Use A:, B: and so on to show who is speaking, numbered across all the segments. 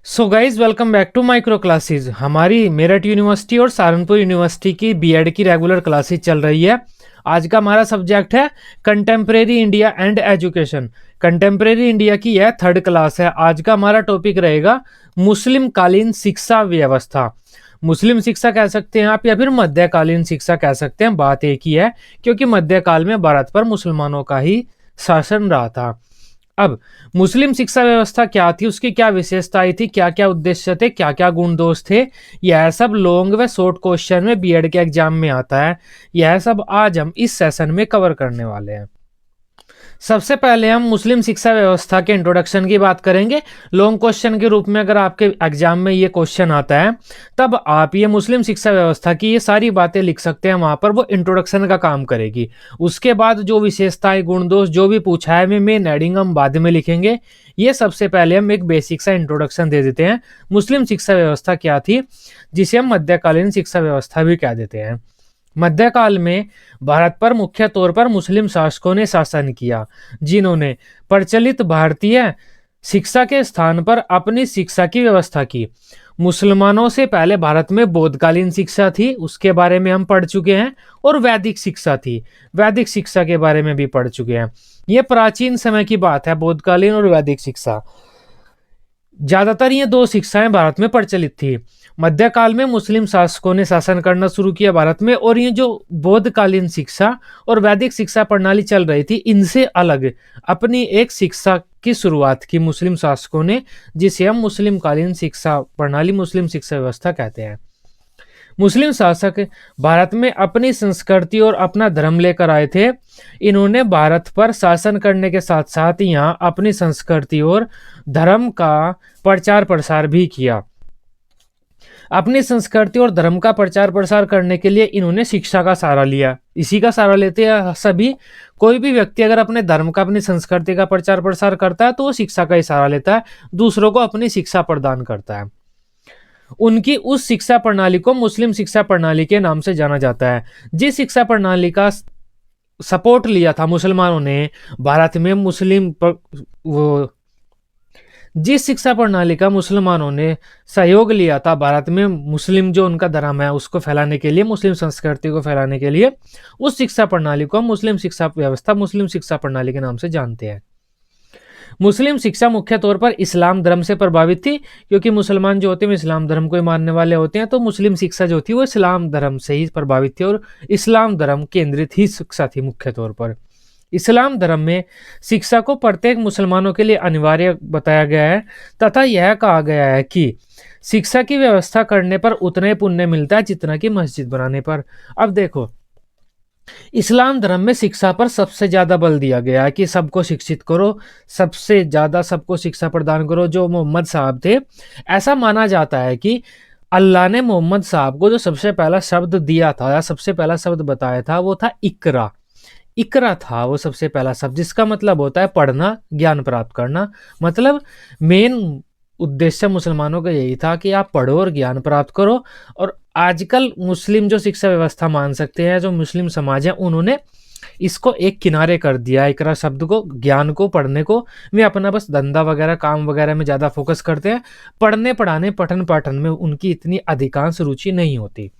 A: So guys welcome back to micro classes. हमारी Meerut university और Saharanpur university की बीएड की रेगुलर क्लासेस चल रही है। आज का हमारा सब्जेक्ट है contemporary India and education. Contemporary India की यह थर्ड क्लास है। आज का हमारा टॉपिक रहेगा मुस्लिम कालीन शिक्षा व्यवस्था। मुस्लिम शिक्षा कह सकते हैं आप या फिर मध्यकालीन शिक्षा कह सकते हैं, बात एक ही है क्योंकि मध्यकाल में भारत पर मुसलमानों का ही शासन रहा था। अब मुस्लिम शिक्षा व्यवस्था क्या थी, उसकी क्या विशेषताएं थी, क्या क्या उद्देश्य थे, क्या क्या गुण दोष थे, यह सब लॉन्ग व शॉर्ट क्वेश्चन में बीएड के एग्जाम में आता है। यह सब आज हम इस सेशन में कवर करने वाले हैं। सबसे पहले हम मुस्लिम शिक्षा व्यवस्था के इंट्रोडक्शन की बात करेंगे। लॉन्ग क्वेश्चन के रूप में अगर आपके एग्जाम में ये क्वेश्चन आता है तब आप ये मुस्लिम शिक्षा व्यवस्था की ये सारी बातें लिख सकते हैं, वहां पर वो इंट्रोडक्शन का काम करेगी। उसके बाद जो विशेषताएं गुण दोष जो भी पूछा है मेन हेडिंग हम बाद में लिखेंगे। ये सबसे पहले हम एक बेसिक सा इंट्रोडक्शन दे देते हैं। मुस्लिम शिक्षा व्यवस्था क्या थी, जिसे हम मध्यकालीन शिक्षा व्यवस्था भी कह देते हैं। मध्यकाल में भारत पर मुख्य तौर पर मुस्लिम शासकों ने शासन किया, जिन्होंने प्रचलित भारतीय शिक्षा के स्थान पर अपनी शिक्षा की व्यवस्था की। मुसलमानों से पहले भारत में बौद्धकालीन शिक्षा थी, उसके बारे में हम पढ़ चुके हैं, और वैदिक शिक्षा थी, वैदिक शिक्षा के बारे में भी पढ़ चुके हैं। यह प्राचीन समय की बात है, बौद्धकालीन और वैदिक शिक्षा। ज्यादातर ये दो शिक्षाएं भारत में प्रचलित थी। मध्यकाल में मुस्लिम शासकों ने शासन करना शुरू किया भारत में, और ये जो बौद्धकालीन शिक्षा और वैदिक शिक्षा प्रणाली चल रही थी, इनसे अलग अपनी एक शिक्षा की शुरुआत की मुस्लिम शासकों ने, जिसे हम मुस्लिम कालीन शिक्षा प्रणाली, मुस्लिम शिक्षा व्यवस्था कहते हैं। मुस्लिम शासक भारत में अपनी संस्कृति और अपना धर्म लेकर आए थे। इन्होंने भारत पर शासन करने के साथ साथ यहाँ अपनी संस्कृति और धर्म का प्रचार प्रसार भी किया। अपनी संस्कृति और धर्म का प्रचार प्रसार करने के लिए इन्होंने शिक्षा का सहारा लिया। इसी का सहारा लेते हैं सभी। कोई भी व्यक्ति अगर अपने धर्म का, अपनी संस्कृति का प्रचार प्रसार करता है तो वो शिक्षा का ही सहारा लेता है, दूसरों को अपनी शिक्षा प्रदान करता है। उनकी उस शिक्षा प्रणाली को मुस्लिम शिक्षा प्रणाली के नाम से जाना जाता है। जिस शिक्षा प्रणाली का सपोर्ट लिया था मुसलमानों ने भारत में, जिस शिक्षा प्रणाली का मुसलमानों ने सहयोग लिया था भारत में, मुस्लिम जो उनका धर्म है उसको फैलाने के लिए, मुस्लिम संस्कृति को फैलाने के लिए, उस शिक्षा प्रणाली को मुस्लिम शिक्षा व्यवस्था, मुस्लिम शिक्षा प्रणाली के नाम से जानते हैं। मुस्लिम शिक्षा मुख्य तौर पर इस्लाम धर्म से प्रभावित थी, क्योंकि मुसलमान जो होते हैं इस्लाम धर्म को ही मानने वाले होते हैं, तो मुस्लिम शिक्षा जो थी वो इस्लाम धर्म से ही प्रभावित थी, और इस्लाम धर्म केंद्रित ही शिक्षा थी मुख्य तौर पर। इस्लाम धर्म में शिक्षा को प्रत्येक मुसलमानों के लिए अनिवार्य बताया गया है, तथा यह कहा गया है कि शिक्षा की व्यवस्था करने पर उतना ही पुण्य मिलता है जितना कि मस्जिद बनाने पर। अब देखो, इस्लाम धर्म में शिक्षा पर सबसे ज्यादा बल दिया गया है कि सबको शिक्षित करो, सबसे ज्यादा सबको शिक्षा प्रदान करो। जो मोहम्मद साहब थे, ऐसा माना जाता है कि अल्लाह ने मोहम्मद साहब को जो सबसे पहला शब्द दिया था या सबसे पहला शब्द बताया था वो था इकरा। इकरा था वो सबसे पहला शब्द, जिसका मतलब होता है पढ़ना, ज्ञान प्राप्त करना। मतलब मेन उद्देश्य मुसलमानों का यही था कि आप पढ़ो और ज्ञान प्राप्त करो। और आजकल मुस्लिम जो शिक्षा व्यवस्था मान सकते हैं, जो मुस्लिम समाज है, उन्होंने इसको एक किनारे कर दिया, इकरा शब्द को, ज्ञान को, पढ़ने को। वे अपना बस धंधा वगैरह, काम वगैरह में ज्यादा फोकस करते हैं। पढ़ने पढ़ाने, पठन पाठन में उनकी इतनी अधिकांश रुचि नहीं होती।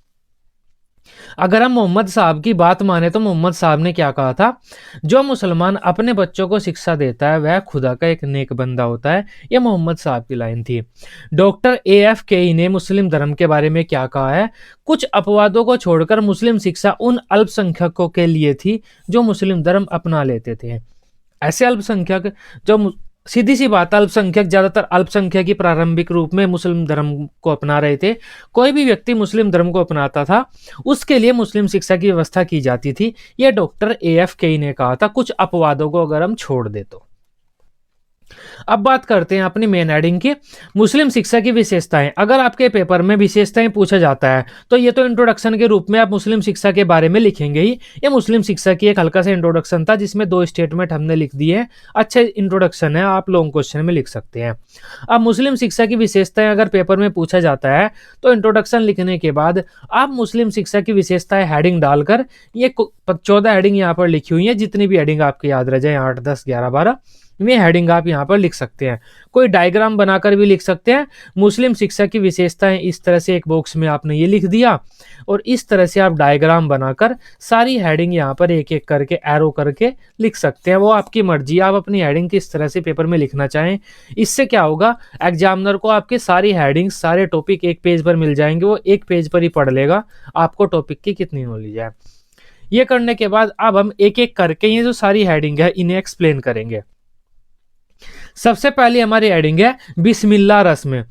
A: अगर हम मोहम्मद साहब की बात माने तो मोहम्मद साहब ने क्या कहा था, जो मुसलमान अपने बच्चों को शिक्षा देता है वह खुदा का एक नेक बंदा होता है। यह मोहम्मद साहब की लाइन थी। डॉक्टर AF केई ने मुस्लिम धर्म के बारे में क्या कहा है, कुछ अपवादों को छोड़कर मुस्लिम शिक्षा उन अल्पसंख्यकों के लिए थी जो मुस्लिम धर्म अपना लेते थे। ऐसे अल्पसंख्यक जो, सीधी सी बात, अल्पसंख्यक, ज्यादातर अल्पसंख्यक ही प्रारंभिक रूप में मुस्लिम धर्म को अपना रहे थे। कोई भी व्यक्ति मुस्लिम धर्म को अपनाता था उसके लिए मुस्लिम शिक्षा की व्यवस्था की जाती थी। यह डॉक्टर AF केई ने कहा था, कुछ अपवादों को अगर हम छोड़ दे तो। अब बात करते हैं अपनी मेन हेडिंग की, मुस्लिम शिक्षा की विशेषताएं। अगर आपके पेपर में विशेषताएं पूछा जाता है तो ये तो इंट्रोडक्शन के रूप में आप मुस्लिम शिक्षा के बारे में लिखेंगे ही। ये मुस्लिम शिक्षा की एक हल्का सा इंट्रोडक्शन था, जिसमें 2 स्टेटमेंट हमने लिख दिए हैं। अच्छा इंट्रोडक्शन है, आप लॉन्ग क्वेश्चन में लिख सकते हैं। अब मुस्लिम शिक्षा की विशेषताएं अगर पेपर में पूछा जाता है तो इंट्रोडक्शन लिखने के बाद आप मुस्लिम शिक्षा की विशेषताएं हेडिंग डालकर, ये 14 हेडिंग यहाँ पर लिखी हुई है, जितनी भी हेडिंग आपकी याद रह जाए, 8, 10, 11, 12, में हेडिंग आप यहाँ पर लिख सकते हैं। कोई डायग्राम बनाकर भी लिख सकते हैं। मुस्लिम शिक्षा की विशेषताएं, इस तरह से एक बॉक्स में आपने ये लिख दिया और इस तरह से आप डायग्राम बनाकर सारी हेडिंग यहाँ पर एक एक करके एरो करके लिख सकते हैं। वो आपकी मर्जी, आप अपनी हेडिंग किस तरह से पेपर में लिखना चाहें। इससे क्या होगा, एग्जामिनर को आपके सारी हेडिंग, सारे टॉपिक एक पेज पर मिल जाएंगे, वो एक पेज पर ही पढ़ लेगा आपको टॉपिक की कितनी नॉलेज है। ये करने के बाद अब हम एक एक करके ये जो सारी हेडिंग है इन्हें एक्सप्लेन करेंगे। सबसे पहले हमारी हेडिंग है बिस्मिल्लाह रस्म।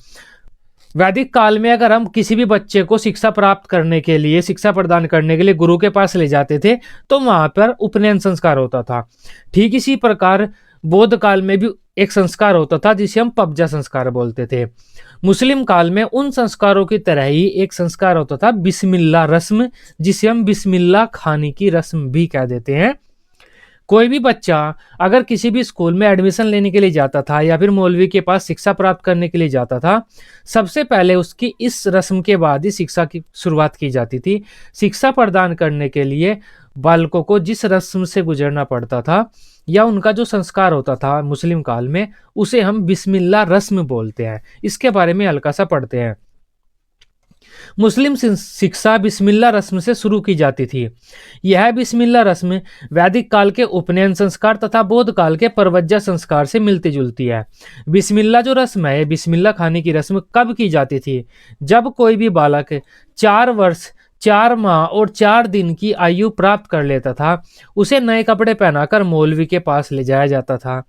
A: वैदिक काल में अगर हम किसी भी बच्चे को शिक्षा प्राप्त करने के लिए, शिक्षा प्रदान करने के लिए गुरु के पास ले जाते थे तो वहां पर उपनयन संस्कार होता था। ठीक इसी प्रकार बौद्ध काल में भी एक संस्कार होता था जिसे हम पबजा संस्कार बोलते थे। मुस्लिम काल में उन संस्कारों की तरह ही एक संस्कार होता था बिस्मिल्लाह रस्म, जिसे हम बिस्मिल्लाह खाने की रस्म भी कह देते हैं। कोई भी बच्चा अगर किसी भी स्कूल में एडमिशन लेने के लिए जाता था या फिर मौलवी के पास शिक्षा प्राप्त करने के लिए जाता था, सबसे पहले उसकी इस रस्म के बाद ही शिक्षा की शुरुआत की जाती थी। शिक्षा प्रदान करने के लिए बालकों को जिस रस्म से गुजरना पड़ता था या उनका जो संस्कार होता था मुस्लिम काल में, उसे हम बिस्मिल्लाह रस्म बोलते हैं। इसके बारे में हल्का सा पढ़ते हैं। मुस्लिम शिक्षा बिस्मिल्लाह रस्म से शुरू की जाती थी। यह बिस्मिल्लाह रस्म वैदिक काल के उपनयन संस्कार तथा बौद्ध काल के परवज्जा संस्कार से मिलती जुलती है। बिस्मिल्लाह जो रस्म है, बिस्मिल्लाह खाने की रस्म कब की जाती थी? जब कोई भी बालक 4 वर्ष 4 माह और 4 दिन की आयु प्राप्त कर लेता था, उसे नए कपड़े पहनाकर मौलवी के पास ले जाया जाता था।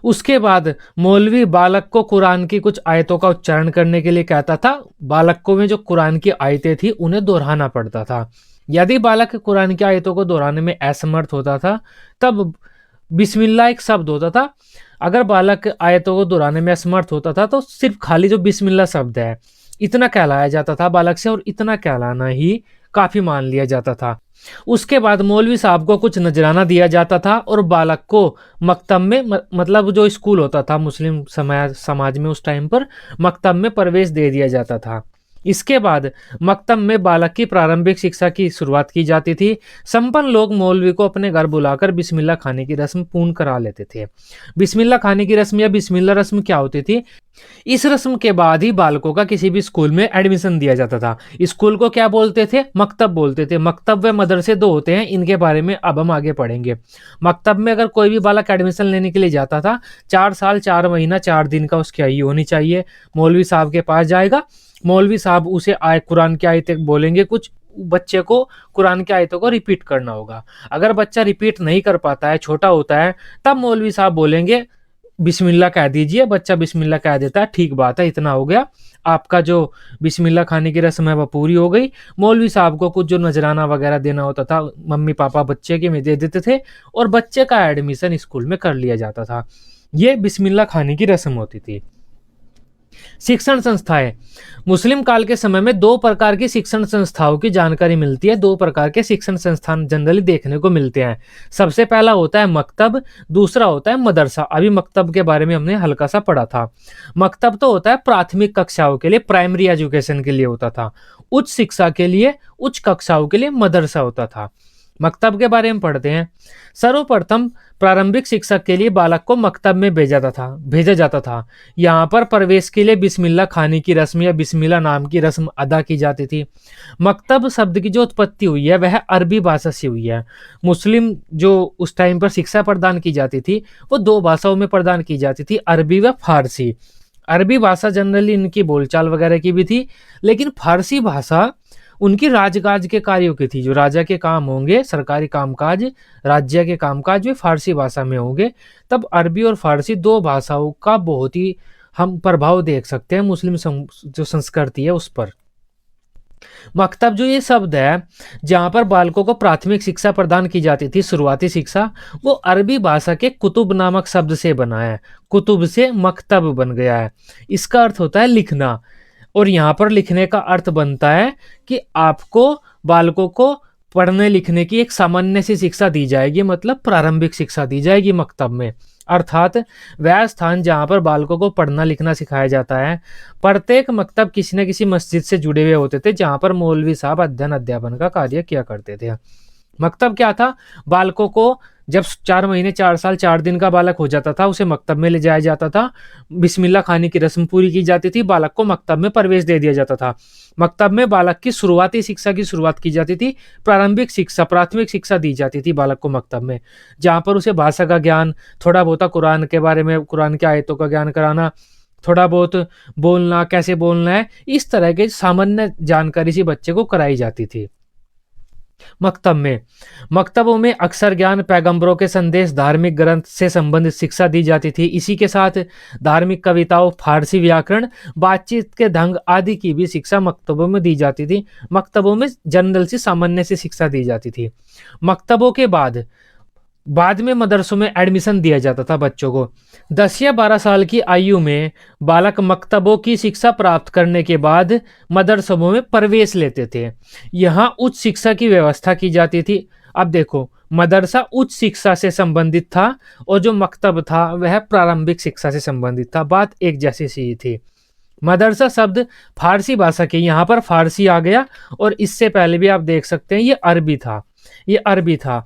A: उसके बाद मौलवी बालक को कुरान की कुछ आयतों का उच्चारण करने के लिए कहता था। बालक को में जो कुरान की आयतें थी उन्हें दोहराना पड़ता था। यदि बालक कुरान की आयतों को दोहराने में असमर्थ होता था तब बिस्मिल्लाह एक शब्द होता था। अगर बालक आयतों को दोहराने में असमर्थ होता था तो सिर्फ खाली जो बिस्मिल्लाह शब्द है इतना कहलाया जाता था बालक से, और इतना कहलाना ही काफी मान लिया जाता था। उसके बाद मौलवी साहब को कुछ नजराना दिया जाता था और बालक को मकतब में, मतलब जो स्कूल होता था मुस्लिम समाज में उस टाइम पर, मकतब में प्रवेश दे दिया जाता था। इसके बाद मकतब में बालक की प्रारंभिक शिक्षा की शुरुआत की जाती थी। संपन्न लोग मौलवी को अपने घर बुलाकर बिस्मिल्लाह खाने की रस्म पूर्ण करा लेते थे। बिस्मिल्लाह खाने की रस्म या बिस्मिल्लाह रस्म क्या होती थी? इस रस्म के बाद ही बालकों का किसी भी स्कूल में एडमिशन दिया जाता था। स्कूल को क्या बोलते थे? मकतब बोलते थे। मकतब व मदरसे 2 होते हैं, इनके बारे में अब हम आगे पढ़ेंगे। मकतब में अगर कोई भी बालक एडमिशन लेने के लिए जाता था, 4 साल 4 महीना 4 दिन का उसकी आयु होनी चाहिए। मौलवी साहब के पास जाएगा, मौलवी साहब उसे कुरान की आयतें बोलेंगे, कुछ बच्चे को कुरान की आयतों को रिपीट करना होगा। अगर बच्चा रिपीट नहीं कर पाता है, छोटा होता है, तब मौलवी साहब बोलेंगे बिस्मिल्लाह कह दीजिए। बच्चा बिस्मिल्लाह कह देता है, ठीक बात है, इतना हो गया, आपका जो बिस्मिल्लाह खाने की रस्म है वह पूरी हो गई। मौलवी साहब को कुछ जो नजराना वगैरह देना होता था मम्मी पापा बच्चे के में दे देते थे और बच्चे का एडमिशन स्कूल में कर लिया जाता था। ये बिस्मिल्लाह खाने की रस्म होती थी। शिक्षण संस्थाएं। मुस्लिम काल के समय में 2 प्रकार की शिक्षण संस्थाओं की जानकारी मिलती है। 2 प्रकार के शिक्षण संस्थान जनरली देखने को मिलते हैं। सबसे पहला होता है मकतब, दूसरा होता है मदरसा। अभी मकतब के बारे में हमने हल्का सा पढ़ा था। मकतब तो होता है प्राथमिक कक्षाओं के लिए, प्राइमरी एजुकेशन के लिए होता था। उच्च शिक्षा के लिए, उच्च कक्षाओं के लिए मदरसा होता था। मकतब के बारे में पढ़ते हैं। सर्वप्रथम प्रारंभिक शिक्षा के लिए बालक को मकतब में भेजा जाता था। यहाँ पर प्रवेश के लिए बिस्मिल्लाह खाने की रस्म या बिस्मिल्लाह नाम की रस्म अदा की जाती थी। मकतब शब्द की जो उत्पत्ति हुई है वह अरबी भाषा से हुई है। मुस्लिम जो उस टाइम पर शिक्षा प्रदान की जाती थी वो 2 भाषाओं में प्रदान की जाती थी, अरबी व फारसी। अरबी भाषा जनरली इनकी बोलचाल वगैरह की भी थी, लेकिन फारसी भाषा उनकी राजकाज के कार्यों की थी। जो राजा के काम होंगे, सरकारी कामकाज, राज्य के कामकाज, वे फारसी भाषा में होंगे। तब अरबी और फारसी 2 भाषाओं का बहुत ही हम प्रभाव देख सकते हैं मुस्लिम जो संस्कृति है उस पर। मकतब जो ये शब्द है जहाँ पर बालकों को प्राथमिक शिक्षा प्रदान की जाती थी, शुरुआती शिक्षा, वो अरबी भाषा के कुतुब नामक शब्द से बना है। कुतुब से मकतब बन गया है। इसका अर्थ होता है लिखना, और यहाँ पर लिखने का अर्थ बनता है कि आपको बालकों को पढ़ने लिखने की एक सामान्य सी शिक्षा दी जाएगी, मतलब प्रारंभिक शिक्षा दी जाएगी मकतब में, अर्थात वह स्थान जहाँ पर बालकों को पढ़ना लिखना सिखाया जाता है। प्रत्येक मकतब किसी न किसी मस्जिद से जुड़े हुए होते थे जहाँ पर मौलवी साहब अध्ययन अध्यापन का कार्य किया करते थे। मकतब क्या था? बालकों को जब 4 महीने 4 साल 4 दिन का बालक हो जाता था उसे मकतब में ले जाया जाता था, बिस्मिल्लाह खानी की रस्म पूरी की जाती थी, बालक को मकतब में प्रवेश दे दिया जाता था। मकतब में बालक की शुरुआती शिक्षा की शुरुआत की जाती थी, प्रारंभिक शिक्षा प्राथमिक शिक्षा दी जाती थी बालक को मकतब में, जहाँ पर उसे भाषा का ज्ञान, थोड़ा बहुत कुरान के बारे में, कुरान की आयतों का ज्ञान कराना, थोड़ा बहुत बोलना, कैसे बोलना है, इस तरह के सामान्य जानकारी सी बच्चे को कराई जाती थी। मकतब में मकतबों में अक्सर ज्ञान, पैगंबरों के संदेश, धार्मिक ग्रंथ से संबंधित शिक्षा दी जाती थी। इसी के साथ धार्मिक कविताओं, फारसी व्याकरण, बातचीत के ढंग आदि की भी शिक्षा मकतबों में दी जाती थी। मकतबों में जनरल सी सामान्य सी शिक्षा दी जाती थी। मकतबों के बाद में मदरसों में एडमिशन दिया जाता था बच्चों को। 10 या 12 साल की आयु में बालक मकतबों की शिक्षा प्राप्त करने के बाद मदरसों में प्रवेश लेते थे। यहाँ उच्च शिक्षा की व्यवस्था की जाती थी। अब देखो, मदरसा उच्च शिक्षा से संबंधित था और जो मकतब था वह प्रारंभिक शिक्षा से संबंधित था। बात एक जैसी सी थी। मदरसा शब्द फारसी भाषा के, यहाँ पर फारसी आ गया, और इससे पहले भी आप देख सकते हैं ये अरबी था।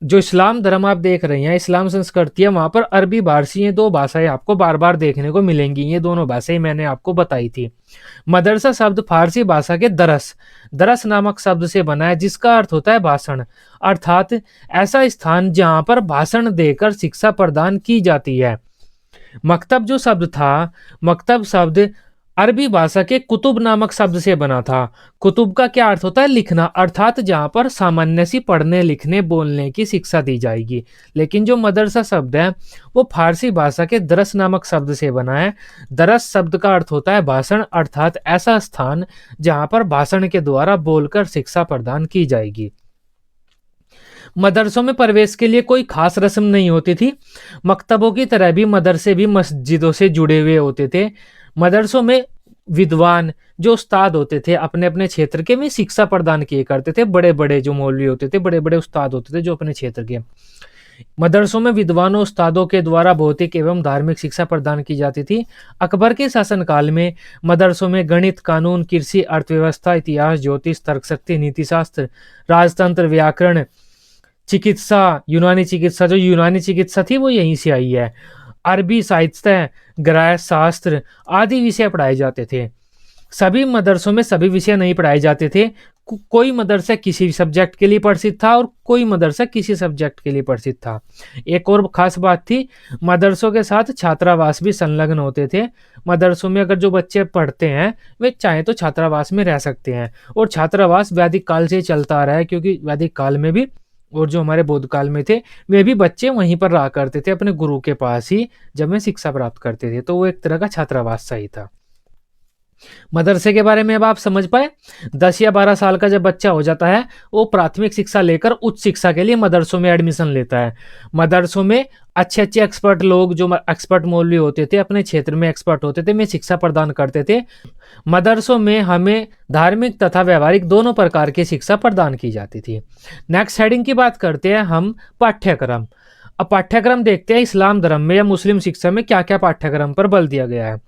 A: जो इस्लाम धर्म आप देख रहे हैं, इस्लाम संस्कृति है, वहां पर अरबी फारसी, ये दो भाषाएं आपको बार बार देखने को मिलेंगी। ये दोनों भाषाएं मैंने आपको बताई थी। मदरसा शब्द फारसी भाषा के दरस नामक शब्द से बना है, जिसका अर्थ होता है भाषण, अर्थात ऐसा स्थान जहां पर भाषण देकर शिक्षा प्रदान की जाती है। मकतब जो शब्द था, मकतब शब्द अरबी भाषा के कुतुब नामक शब्द से बना था। कुतुब का क्या अर्थ होता है? लिखना, अर्थात जहां पर सामान्य सी पढ़ने लिखने बोलने की शिक्षा दी जाएगी। लेकिन जो मदरसा शब्द है वो फारसी भाषा के दरस नामक शब्द से बना है। दरस शब्द का अर्थ होता है भाषण, अर्थात ऐसा स्थान जहां पर भाषण के द्वारा बोलकर शिक्षा प्रदान की जाएगी। मदरसों में प्रवेश के लिए कोई खास रस्म नहीं होती थी। मकतबों की तरह भी मदरसे भी मस्जिदों से जुड़े हुए होते थे। मदरसों में विद्वान जो उस्ताद होते थे अपने अपने क्षेत्र के में शिक्षा प्रदान किए करते थे। बड़े बड़े जो मौलवी होते थे, बड़े बड़े उस्ताद होते थे जो अपने क्षेत्र के। मदरसों में विद्वानों उस्तादों के द्वारा भौतिक एवं धार्मिक शिक्षा प्रदान की जाती थी। अकबर के शासनकाल में मदरसों में गणित, कानून, कृषि, अर्थव्यवस्था, इतिहास, ज्योतिष, तर्कशक्ति, नीतिशास्त्र, राजतंत्र, व्याकरण, चिकित्सा, यूनानी चिकित्सा, जो यूनानी चिकित्सा थी वो यहीं से आई है, अरबी साहित्य, ग्रह शास्त्र आदि विषय पढ़ाए जाते थे। सभी मदरसों में सभी विषय नहीं पढ़ाए जाते थे। कोई मदरसा किसी सब्जेक्ट के लिए प्रसिद्ध था और कोई मदरसा किसी सब्जेक्ट के लिए प्रसिद्ध था। एक और खास बात थी, मदरसों के साथ छात्रावास भी संलग्न होते थे। मदरसों में अगर जो बच्चे पढ़ते हैं वे चाहे तो छात्रावास में रह सकते हैं, और छात्रावास वैदिक काल से चलता आ रहा है, क्योंकि वैदिक काल में भी और जो हमारे बौद्ध काल में थे वे भी बच्चे वहीं पर रहा करते थे अपने गुरु के पास ही, जब वे शिक्षा प्राप्त करते थे। तो वो एक तरह का छात्रावास सा ही था। मदरसे के बारे में अब आप समझ पाए। 10 या 12 साल का जब बच्चा हो जाता है वो प्राथमिक शिक्षा लेकर उच्च शिक्षा के लिए मदरसों में एडमिशन लेता है। मदरसों में अच्छे अच्छे एक्सपर्ट लोग, जो एक्सपर्ट मौलवी होते थे, अपने क्षेत्र में एक्सपर्ट होते थे, वे शिक्षा प्रदान करते थे। मदरसों में हमें धार्मिक तथा व्यवहारिक दोनों प्रकार की शिक्षा प्रदान की जाती थी। नेक्स्ट हेडिंग की बात करते हैं हम, पाठ्यक्रम। अब पाठ्यक्रम देखते हैं इस्लाम धर्म में या मुस्लिम शिक्षा में क्या क्या पाठ्यक्रम पर बल दिया गया है।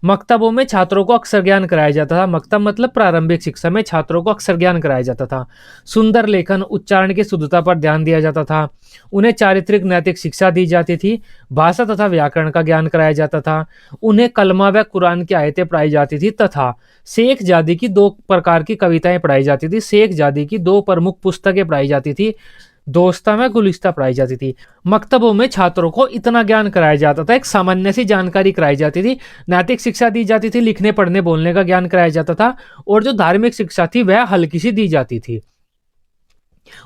A: मकतबों में छात्रों को अक्षर ज्ञान कराया जाता था। मकतब मतलब प्रारंभिक शिक्षा में छात्रों को अक्षर ज्ञान कराया जाता था। सुंदर लेखन, उच्चारण की शुद्धता पर ध्यान दिया जाता था। उन्हें चारित्रिक नैतिक शिक्षा दी जाती थी। भाषा तथा व्याकरण का ज्ञान कराया जाता था। उन्हें कलमा व कुरान की आयतें पढ़ाई जाती थी तथा शेख जादी की 2 प्रकार की कविताएं पढ़ाई जाती थी। शेख जादी की 2 प्रमुख पुस्तकें पढ़ाई जाती थी, दोस्ता में गुलिस्ता पढ़ाई जाती थी। मकतबों में छात्रों को इतना ज्ञान कराया जाता था, एक सामान्य सी जानकारी कराई जाती थी, नैतिक शिक्षा दी जाती थी, लिखने पढ़ने बोलने का ज्ञान कराया जाता था, और जो धार्मिक शिक्षा थी वह हल्की सी दी जाती थी।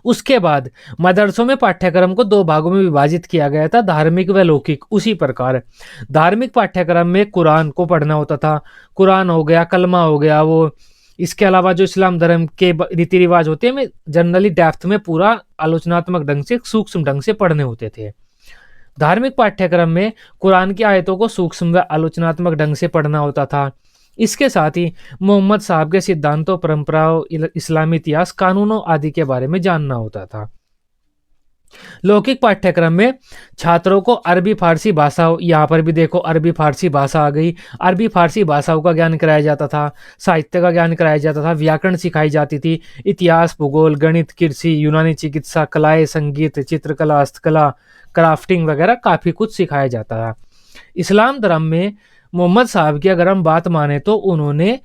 A: उसके बाद मदरसों में पाठ्यक्रम को 2 भागों में विभाजित किया गया था, धार्मिक व लौकिक। उसी प्रकार धार्मिक पाठ्यक्रम में कुरान को पढ़ना होता था, कुरान हो गया, कलमा हो गया, वो इसके अलावा जो इस्लाम धर्म के रीति रिवाज होते हैं वे जनरली डेप्थ में पूरा आलोचनात्मक ढंग से, सूक्ष्म ढंग से पढ़ने होते थे। धार्मिक पाठ्यक्रम में कुरान की आयतों को सूक्ष्म व आलोचनात्मक ढंग से पढ़ना होता था। इसके साथ ही मोहम्मद साहब के सिद्धांतों, परंपराओं, इस्लामी इतिहास, कानूनों आदि के बारे में जानना होता था। लौकिक पाठ्यक्रम में छात्रों को अरबी फारसी भाषा, यहाँ पर भी देखो अरबी फारसी भाषा आ गई, अरबी फारसी भाषाओं का ज्ञान कराया जाता था, साहित्य का ज्ञान कराया जाता था, व्याकरण सिखाई जाती थी, इतिहास, भूगोल, गणित, कृषि, यूनानी चिकित्सा, कलाएं, संगीत, चित्रकला, हस्तकला, क्राफ्टिंग वगैरह काफ़ी कुछ सिखाया जाता था। इस्लाम धर्म में मोहम्मद साहब की अगर हम बात माने तो उन्होंने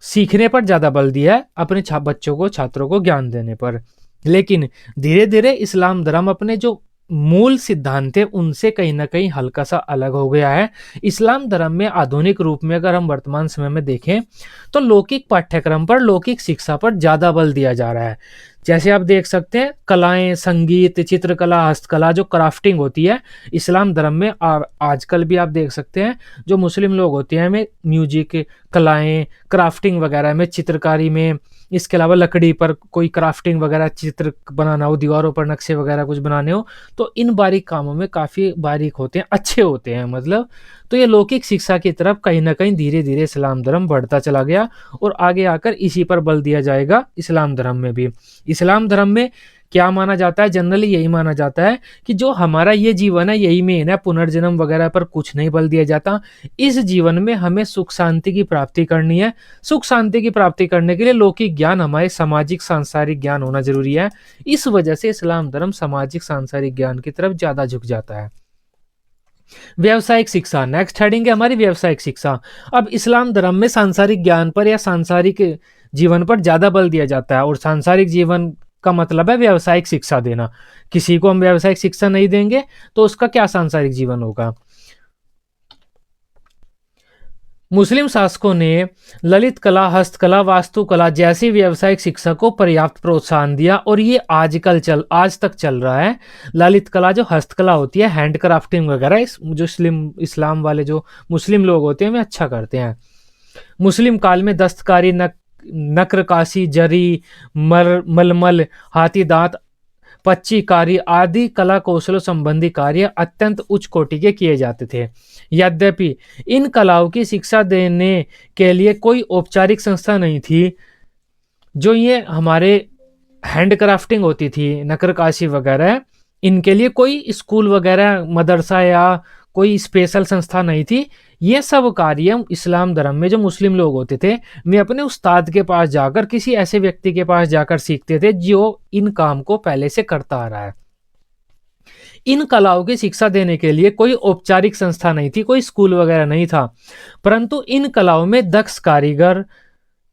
A: सीखने पर ज़्यादा बल दिया है, अपने बच्चों को, छात्रों को ज्ञान देने पर। लेकिन धीरे धीरे इस्लाम धर्म अपने जो मूल सिद्धांत थे उनसे कहीं ना कहीं हल्का सा अलग हो गया है। इस्लाम धर्म में आधुनिक रूप में अगर हम वर्तमान समय में देखें तो लौकिक पाठ्यक्रम पर, लौकिक शिक्षा पर ज़्यादा बल दिया जा रहा है। जैसे आप देख सकते हैं कलाएं, संगीत, चित्रकला, हस्तकला, जो क्राफ्टिंग होती है इस्लाम धर्म में, आजकल भी आप देख सकते हैं जो मुस्लिम लोग होते हैं में म्यूजिक, कलाएं, क्राफ्टिंग वगैरह में, चित्रकारी में, इसके अलावा लकड़ी पर कोई क्राफ्टिंग वगैरह चित्र बनाना हो, दीवारों पर नक्शे वगैरह कुछ बनाने हो, तो इन बारीक कामों में काफ़ी बारीक होते हैं, अच्छे होते हैं मतलब। तो ये लौकिक शिक्षा की तरफ कहीं ना कहीं धीरे धीरे इस्लाम धर्म बढ़ता चला गया और आगे आकर इसी पर बल दिया जाएगा इस्लाम धर्म में भी। इस्लाम धर्म में क्या माना जाता है, जनरली यही माना जाता है कि जो हमारा ये जीवन है यही मेन है, पुनर्जन्म वगैरह पर कुछ नहीं बल दिया जाता। इस जीवन में हमें सुख शांति की प्राप्ति करनी है। सुख शांति की प्राप्ति करने के लिए लौकिक ज्ञान, हमारे सामाजिक सांसारिक ज्ञान होना जरूरी है। इस वजह से इस्लाम धर्म सामाजिक सांसारिक ज्ञान की तरफ ज्यादा झुक जाता है। व्यवसायिक शिक्षा, नेक्स्ट हेडिंग है हमारी व्यवसायिक शिक्षा। अब इस्लाम धर्म में सांसारिक ज्ञान पर या सांसारिक जीवन पर ज्यादा बल दिया जाता है, और सांसारिक जीवन का मतलब है व्यवसायिक शिक्षा देना। किसी को हम व्यवसायिक शिक्षा नहीं देंगे तो उसका क्या सांसारिक जीवन होगा। मुस्लिम शासकों ने ललित कला, हस्तकला, वास्तुकला जैसी व्यावसायिक शिक्षा को पर्याप्त प्रोत्साहन दिया और ये आज तक चल रहा है। ललित कला जो हस्तकला होती है, हैंड क्राफ्टिंग वगैरह, जो इस्लाम वाले जो मुस्लिम लोग होते हैं वे अच्छा करते हैं। मुस्लिम काल में दस्तकारी, नक्काशी, जरी, मलमल, हाथी दांत, पच्ची कार्य आदि कला कौशलों संबंधी कार्य अत्यंत उच्च कोटि के किए जाते थे। यद्यपि इन कलाओं की शिक्षा देने के लिए कोई औपचारिक संस्था नहीं थी। जो ये हमारे हैंडक्राफ्टिंग होती थी, नक्काशी वगैरह, इनके लिए कोई स्कूल वगैरह, मदरसा या कोई स्पेशल संस्था नहीं थी। ये सब कार्य इस्लाम धर्म में जो मुस्लिम लोग होते थे वे अपने उस्ताद के पास जाकर, किसी ऐसे व्यक्ति के पास जाकर सीखते थे जो इन काम को पहले से करता आ रहा है। इन कलाओं की शिक्षा देने के लिए कोई औपचारिक संस्था नहीं थी, कोई स्कूल वगैरह नहीं था, परंतु इन कलाओं में दक्ष कारीगर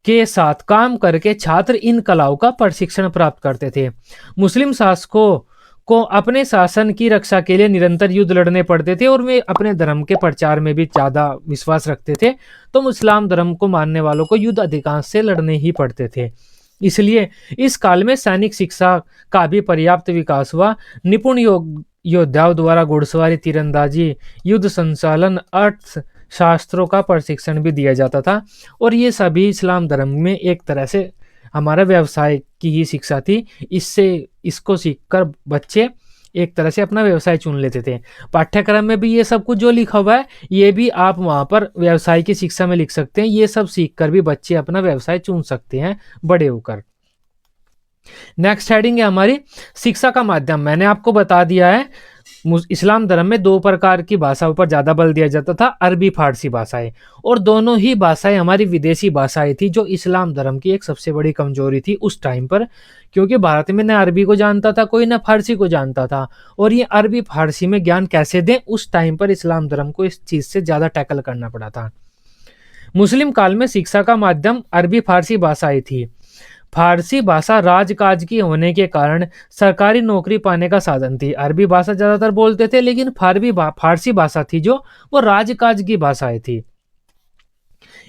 A: के साथ काम करके छात्र इन कलाओं का प्रशिक्षण प्राप्त करते थे। मुस्लिम शासकों को अपने शासन की रक्षा के लिए निरंतर युद्ध लड़ने पड़ते थे और वे अपने धर्म के प्रचार में भी ज़्यादा विश्वास रखते थे, तो इस्लाम धर्म को मानने वालों को युद्ध अधिकांश से लड़ने ही पड़ते थे। इसलिए इस काल में सैनिक शिक्षा का भी पर्याप्त विकास हुआ। निपुण योद्धाओं द्वारा घुड़सवारी, तीरंदाजी, युद्ध संचालन, अर्थशास्त्रों का प्रशिक्षण भी दिया जाता था, और ये सभी इस्लाम धर्म में एक तरह से हमारा व्यवसाय की ही शिक्षा थी। इसको सीखकर बच्चे एक तरह से अपना व्यवसाय चुन लेते थे। पाठ्यक्रम में भी ये सब कुछ जो लिखा हुआ है ये भी आप वहाँ पर व्यवसाय की शिक्षा में लिख सकते हैं। ये सब सीखकर भी बच्चे अपना व्यवसाय चुन सकते हैं बड़े होकर। नेक्स्ट हेडिंग है हमारी शिक्षा का माध्यम। मैंने आपको बता दिया है इस्लाम धर्म में दो प्रकार की भाषाओं पर ज़्यादा बल दिया जाता था, अरबी फारसी भाषाएं, और दोनों ही भाषाएं हमारी विदेशी भाषाएं थी, जो इस्लाम धर्म की एक सबसे बड़ी कमजोरी थी उस टाइम पर, क्योंकि भारत में न अरबी को जानता था कोई, न फारसी को जानता था। और ये अरबी फारसी में ज्ञान कैसे दें, उस टाइम पर इस्लाम धर्म को इस चीज़ से ज़्यादा टैकल करना पड़ा था। मुस्लिम काल में शिक्षा का माध्यम अरबी फारसी भाषाएं थी। फारसी भाषा राजकाज की होने के कारण सरकारी नौकरी पाने का साधन थी। अरबी भाषा ज़्यादातर बोलते थे, लेकिन फारसी भाषा थी जो वो राजकाज की भाषाएं थी।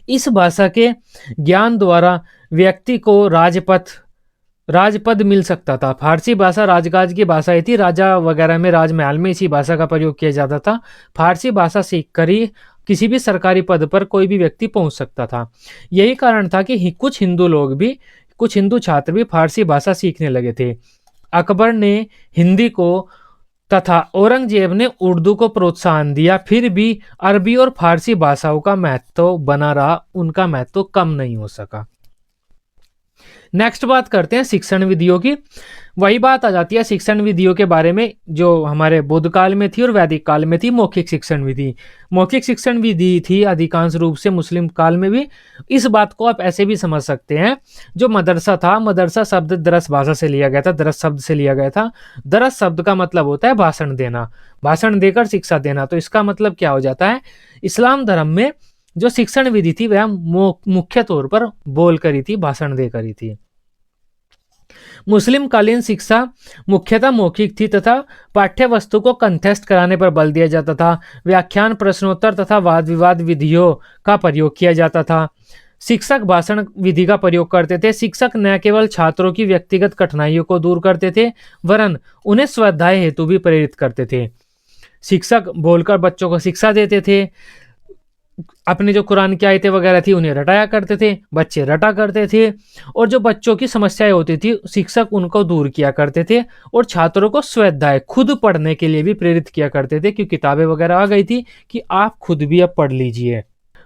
A: इस भाषा के ज्ञान द्वारा व्यक्ति को राजपद मिल सकता था। फारसी भाषा राजकाज की भाषाएं थी, राजा वगैरह में, राजमहल में इसी भाषा का प्रयोग किया जाता था। फारसी भाषा सीखकर ही किसी भी सरकारी पद पर कोई भी व्यक्ति पहुंच सकता था। यही कारण था कि कुछ हिंदू छात्र भी फारसी भाषा सीखने लगे थे। अकबर ने हिंदी को तथा औरंगजेब ने उर्दू को प्रोत्साहन दिया, फिर भी अरबी और फारसी भाषाओं का महत्व बना रहा, उनका महत्व कम नहीं हो सका। नेक्स्ट बात करते हैं शिक्षण विधियों की। वही बात आ जाती है शिक्षण विधियों के बारे में जो हमारे बौद्ध काल में थी और वैदिक काल में थी। मौखिक शिक्षण विधि, मौखिक शिक्षण विधि थी अधिकांश रूप से मुस्लिम काल में भी। इस बात को आप ऐसे भी समझ सकते हैं, जो मदरसा था, मदरसा शब्द दरस भाषा से लिया गया था, दरस शब्द से लिया गया था। दरस शब्द का मतलब होता है भाषण देना, भाषण देकर शिक्षा देना। तो इसका मतलब क्या हो जाता है, इस्लाम धर्म में जो शिक्षण विधि थी वह मुख्य तौर पर बोल करी थी, भाषण दे करी थी। मुस्लिम कालीन शिक्षा मुख्यतः मौखिक थी तथा पाठ्य वस्तु को कंठस्थ कराने पर बल दिया जाता था। व्याख्यान, प्रश्नोत्तर तथा वाद विवाद विधियों का प्रयोग किया जाता था। शिक्षक भाषण विधि का प्रयोग करते थे। शिक्षक न केवल छात्रों की व्यक्तिगत कठिनाइयों को दूर करते थे वरन उन्हें स्वाध्याय हेतु भी प्रेरित करते थे। शिक्षक बोलकर बच्चों को शिक्षा देते थे। अपने जो कुरान की आयतें वगैरह थी उन्हें रटाया करते थे, बच्चे रटा करते थे। और जो बच्चों की समस्याएं होती थी शिक्षक उनको दूर किया करते थे और छात्रों को स्वाध्याय खुद पढ़ने के लिए भी प्रेरित किया करते थे, क्योंकि किताबें वगैरह आ गई थी कि आप खुद भी अब पढ़ लीजिए।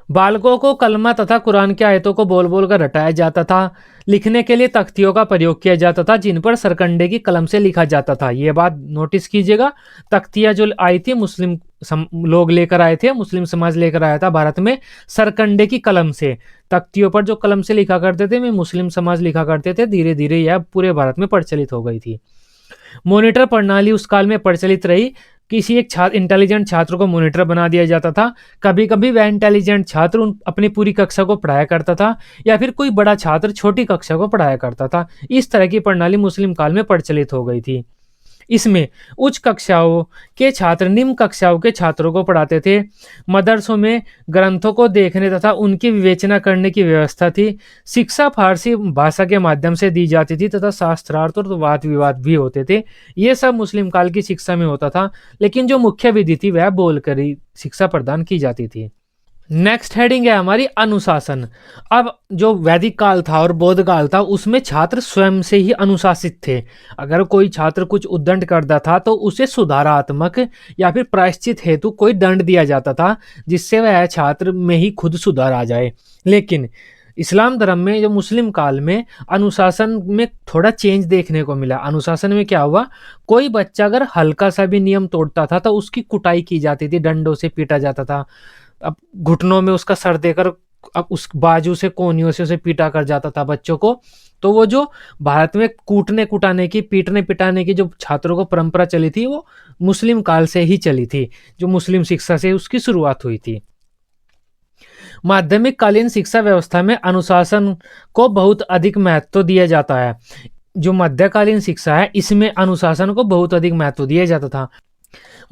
A: बालकों को कलमा तथा कुरान की आयतों को बोल बोल कर रटाया जाता था। लिखने के लिए तख्तियों का प्रयोग किया जाता था जिन पर सरकंडे की कलम से लिखा जाता था। ये बात नोटिस कीजिएगा, तख्तियां जो आई थी मुस्लिम लोग लेकर आए थे, मुस्लिम समाज लेकर आया था भारत में सरकंडे की कलम से। तख्तियों पर जो कलम से लिखा करते थे वे मुस्लिम समाज लिखा करते थे। धीरे धीरे यह पूरे भारत में प्रचलित हो गई थी। मॉनिटर प्रणाली उस काल में प्रचलित रही। किसी एक इंटेलिजेंट छात्र को मॉनिटर बना दिया जाता था। कभी कभी वह इंटेलिजेंट छात्र अपनी पूरी कक्षा को पढ़ाया करता था या फिर कोई बड़ा छात्र छोटी कक्षा को पढ़ाया करता था। इस तरह की प्रणाली मुस्लिम काल में प्रचलित हो गई थी। इसमें उच्च कक्षाओं के छात्र निम्न कक्षाओं के छात्रों को पढ़ाते थे। मदरसों में ग्रंथों को देखने तथा उनकी विवेचना करने की व्यवस्था थी। शिक्षा फारसी भाषा के माध्यम से दी जाती थी तथा शास्त्रार्थ और वाद विवाद भी होते थे। ये सब मुस्लिम काल की शिक्षा में होता था, लेकिन जो मुख्य विधि थी वह बोलकर ही शिक्षा प्रदान की जाती थी। नेक्स्ट हेडिंग है हमारी अनुशासन। अब जो वैदिक काल था और बौद्ध काल था उसमें छात्र स्वयं से ही अनुशासित थे। अगर कोई छात्र कुछ उद्दंड करता था तो उसे सुधारात्मक या फिर प्रायश्चित हेतु कोई दंड दिया जाता था जिससे वह छात्र में ही खुद सुधार आ जाए। लेकिन इस्लाम धर्म में जो मुस्लिम काल में अनुशासन में थोड़ा चेंज देखने को मिला। अनुशासन में क्या हुआ, कोई बच्चा अगर हल्का सा भी नियम तोड़ता था तो उसकी कुटाई की जाती थी, डंडों से पीटा जाता था। अब घुटनों में उसका सर देकर अब उस बाजू से कोनियों से उसे पीटा कर जाता था बच्चों को। तो वो जो भारत में कूटने कुटाने की, पीटने पिटाने की जो छात्रों को परंपरा चली थी वो मुस्लिम काल से ही चली थी, जो मुस्लिम शिक्षा से उसकी शुरुआत हुई थी। माध्यमिक कालीन शिक्षा व्यवस्था में अनुशासन को बहुत अधिक महत्व दिया जाता है। जो मध्यकालीन शिक्षा है इसमें अनुशासन को बहुत अधिक महत्व दिया जाता था।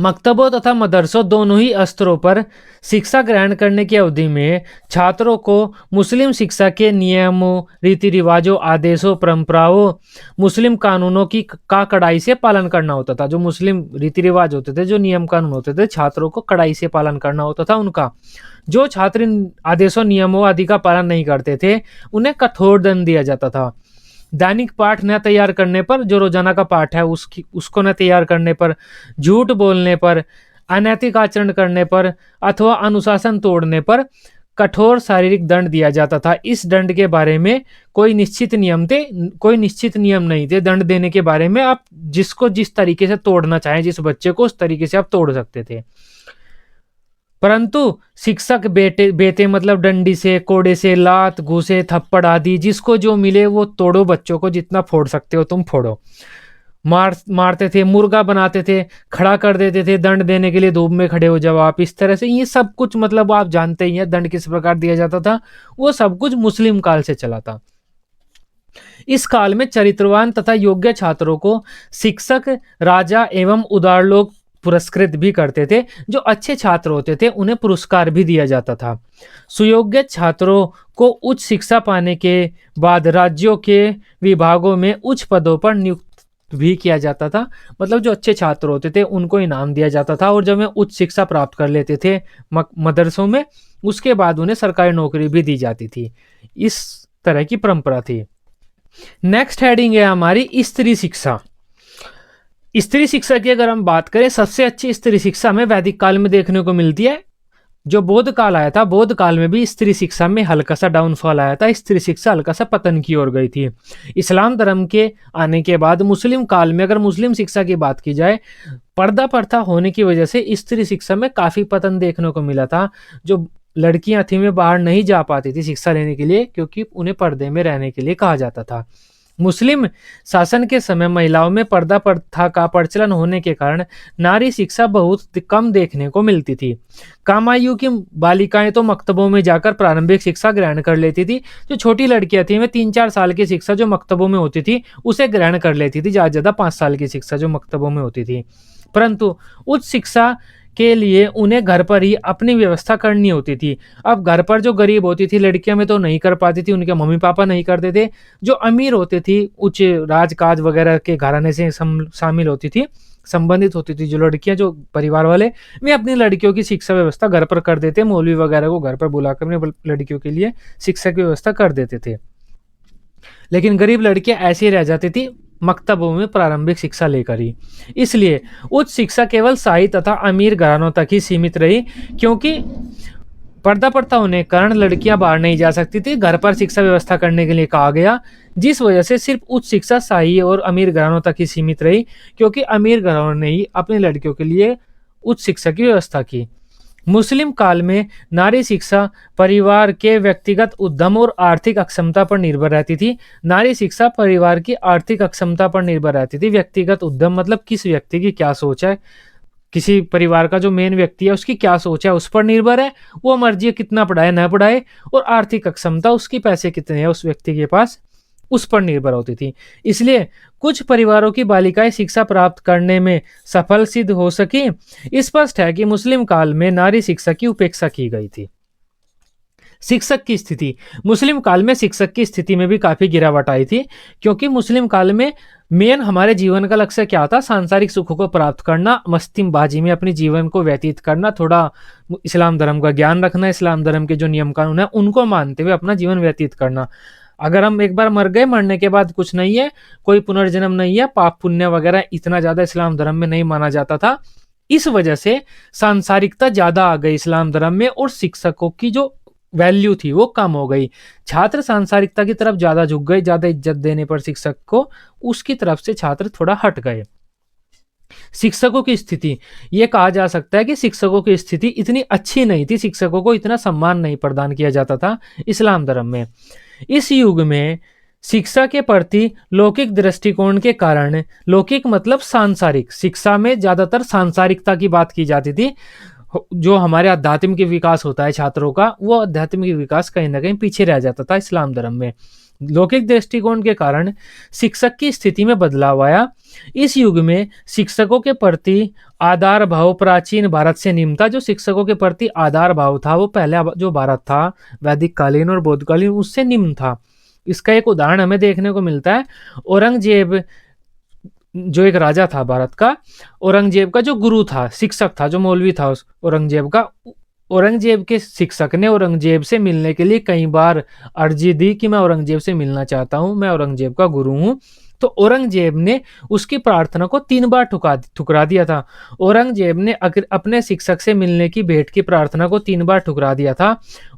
A: मकतबों तथा मदरसों दोनों ही स्तरों पर शिक्षा ग्रहण करने की अवधि में छात्रों को मुस्लिम शिक्षा के नियमों, रीति रिवाजों, आदेशों, परंपराओं, मुस्लिम कानूनों का कड़ाई से पालन करना होता था। जो मुस्लिम रीति रिवाज होते थे, जो नियम कानून होते थे, छात्रों को कड़ाई से पालन करना होता था उनका। जो छात्र इन आदेशों, नियमों आदि का पालन नहीं करते थे उन्हें कठोर दंड दिया जाता था। दैनिक पाठ न तैयार करने पर, जो रोजाना का पाठ है उसको न तैयार करने पर, झूठ बोलने पर, अनैतिक आचरण करने पर अथवा अनुशासन तोड़ने पर कठोर शारीरिक दंड दिया जाता था। इस दंड के बारे में कोई निश्चित नियम नहीं थे। दंड देने के बारे में आप जिसको जिस तरीके से तोड़ना चाहें, जिस बच्चे को उस तरीके से आप तोड़ सकते थे। परंतु शिक्षक बेटे मतलब डंडी से, कोड़े से, लात, घूसे, थप्पड़ आदि जिसको जो मिले वो तोड़ो, बच्चों को जितना फोड़ सकते हो तुम फोड़ो। मारते थे, मुर्गा बनाते थे, खड़ा कर देते थे दंड देने के लिए, धूप में खड़े हो जाओ आप। इस तरह से ये सब कुछ मतलब आप जानते ही हैं दंड किस प्रकार दिया जाता था। वो सब कुछ मुस्लिम काल से चला था। इस काल में चरित्रवान तथा योग्य छात्रों को शिक्षक, राजा एवं उदार लोग पुरस्कृत भी करते थे। जो अच्छे छात्र होते थे उन्हें पुरस्कार भी दिया जाता था। सुयोग्य छात्रों को उच्च शिक्षा पाने के बाद राज्यों के विभागों में उच्च पदों पर नियुक्त भी किया जाता था। मतलब जो अच्छे छात्र होते थे उनको इनाम दिया जाता था, और जब वे उच्च शिक्षा प्राप्त कर लेते थे मदरसों में, उसके बाद उन्हें सरकारी नौकरी भी दी जाती थी। इस तरह की परंपरा थी। नेक्स्ट हेडिंग है हमारी स्त्री शिक्षा। स्त्री शिक्षा की अगर हम बात करें, सबसे अच्छी स्त्री शिक्षा हमें वैदिक काल में देखने को मिलती है। जो बौद्ध काल आया था, बौद्ध काल में भी स्त्री शिक्षा में हल्का सा डाउनफॉल आया था, स्त्री शिक्षा हल्का सा पतन की ओर गई थी। इस्लाम धर्म के आने के बाद मुस्लिम काल में अगर मुस्लिम शिक्षा की बात की जाए, पर्दा प्रथा होने की वजह से स्त्री शिक्षा में काफी पतन देखने को मिला था। जो लड़कियां थी वे बाहर नहीं जा पाती थी शिक्षा लेने के लिए, क्योंकि उन्हें पर्दे में रहने के लिए कहा जाता था। मुस्लिम शासन के समय महिलाओं में पर्दा प्रथा का प्रचलन होने के कारण नारी शिक्षा बहुत कम देखने को मिलती थी। कम आयु की बालिकाएं तो मक्तबों में जाकर प्रारंभिक शिक्षा ग्रहण कर लेती थी। जो छोटी लड़कियां थी वे 3-4 साल की शिक्षा जो मक्तबों में होती थी उसे ग्रहण कर लेती थी, ज्यादा 5 साल की शिक्षा जो मक्तबों में होती थी। परंतु उच्च शिक्षा के लिए उन्हें घर पर ही अपनी व्यवस्था करनी होती थी। अब घर पर जो गरीब होती थी लड़कियां में तो नहीं कर पाती थी, उनके मम्मी पापा नहीं करते थे। जो अमीर होते थी, उच्च राजकाज वगैरह के घराने से शामिल होती थी, संबंधित होती थी जो लड़कियां, जो परिवार वाले, वे अपनी लड़कियों की शिक्षा व्यवस्था घर पर कर देते, मौलवी वगैरह को घर पर बुलाकर अपनी लड़कियों के लिए शिक्षा की व्यवस्था कर देते थे। लेकिन गरीब लड़कियां ऐसी ही रह जाती थी मक्तबों में प्रारंभिक शिक्षा लेकर ही। इसलिए उच्च शिक्षा केवल शाही तथा अमीर घरानों तक ही सीमित रही, क्योंकि पर्दा प्रथा होने के कारण लड़कियां बाहर नहीं जा सकती थी, घर पर शिक्षा व्यवस्था करने के लिए कहा गया, जिस वजह से सिर्फ उच्च शिक्षा शाही और अमीर घरानों तक ही सीमित रही, क्योंकि अमीर घरानों ने ही अपनी लड़कियों के लिए उच्च शिक्षा की व्यवस्था की। मुस्लिम काल में नारी शिक्षा परिवार के व्यक्तिगत उद्यम और आर्थिक अक्षमता पर निर्भर रहती थी। नारी शिक्षा परिवार की आर्थिक अक्षमता पर निर्भर रहती थी। व्यक्तिगत उद्यम मतलब किस व्यक्ति की क्या सोच है, किसी परिवार का जो मेन व्यक्ति है उसकी क्या सोच है उस पर निर्भर है, वो मर्जी है कितना पढ़ाए न पढ़ाए। और आर्थिक अक्षमता, उसकी पैसे कितने हैं उस व्यक्ति के पास, उस पर निर्भर होती थी। इसलिए कुछ परिवारों की बालिकाएं शिक्षा प्राप्त करने में सफल सिद्ध हो सकी। स्पष्ट है कि मुस्लिम काल में नारी शिक्षा की उपेक्षा की गई थी। शिक्षक की स्थिति, मुस्लिम काल में शिक्षक की स्थिति में भी काफी गिरावट आई थी, क्योंकि मुस्लिम काल में मेन हमारे जीवन का लक्ष्य क्या था, सांसारिक सुखों को प्राप्त करना, मस्तीबाजी में अपने जीवन को व्यतीत करना, थोड़ा इस्लाम धर्म का ज्ञान रखना, इस्लाम धर्म के जो नियम कानून है उनको मानते हुए अपना जीवन व्यतीत करना। अगर हम एक बार मर गए, मरने के बाद कुछ नहीं है, कोई पुनर्जन्म नहीं है, पाप पुण्य वगैरह इतना ज्यादा इस्लाम धर्म में नहीं माना जाता था। इस वजह से सांसारिकता ज्यादा आ गई इस्लाम धर्म में, और शिक्षकों की जो वैल्यू थी वो कम हो गई। छात्र सांसारिकता की तरफ ज्यादा झुक गए, ज्यादा इज्जत देने पर शिक्षक को उसकी तरफ से छात्र थोड़ा हट गए। शिक्षकों की स्थिति, ये कहा जा सकता है कि शिक्षकों की स्थिति इतनी अच्छी नहीं थी, शिक्षकों को इतना सम्मान नहीं प्रदान किया जाता था इस्लाम धर्म में। इस युग में शिक्षा के प्रति लौकिक दृष्टिकोण के कारण, लौकिक मतलब सांसारिक, शिक्षा में ज्यादातर सांसारिकता की बात की जाती थी। जो हमारे आध्यात्मिक विकास होता है छात्रों का, वो आध्यात्मिक विकास कहीं ना कहीं पीछे रह जाता था इस्लाम धर्म में। लौकिक दृष्टिकोण के कारण शिक्षक की स्थिति में बदलाव आया। इस युग में शिक्षकों के प्रति आदर भाव प्राचीन भारत से निम्न था। जो शिक्षकों के प्रति आदर भाव था वो पहले जो भारत था वैदिक कालीन और बौद्ध कालीन उससे निम्न था। इसका एक उदाहरण हमें देखने को मिलता है। औरंगजेब जो एक राजा था भारत का, औरंगजेब का जो गुरु था, शिक्षक था, जो मौलवी था उस औरंगजेब का, औरंगजेब के शिक्षक ने औरंगजेब से मिलने के लिए कई बार अर्जी दी कि मैं औरंगजेब से मिलना चाहता हूं, मैं औरंगजेब का गुरु हूं। तो औरंगजेब ने उसकी प्रार्थना को 3 बार ठुकरा दिया था। औरंगजेब ने अपने शिक्षक से मिलने की भेंट की प्रार्थना को 3 बार ठुकरा दिया था।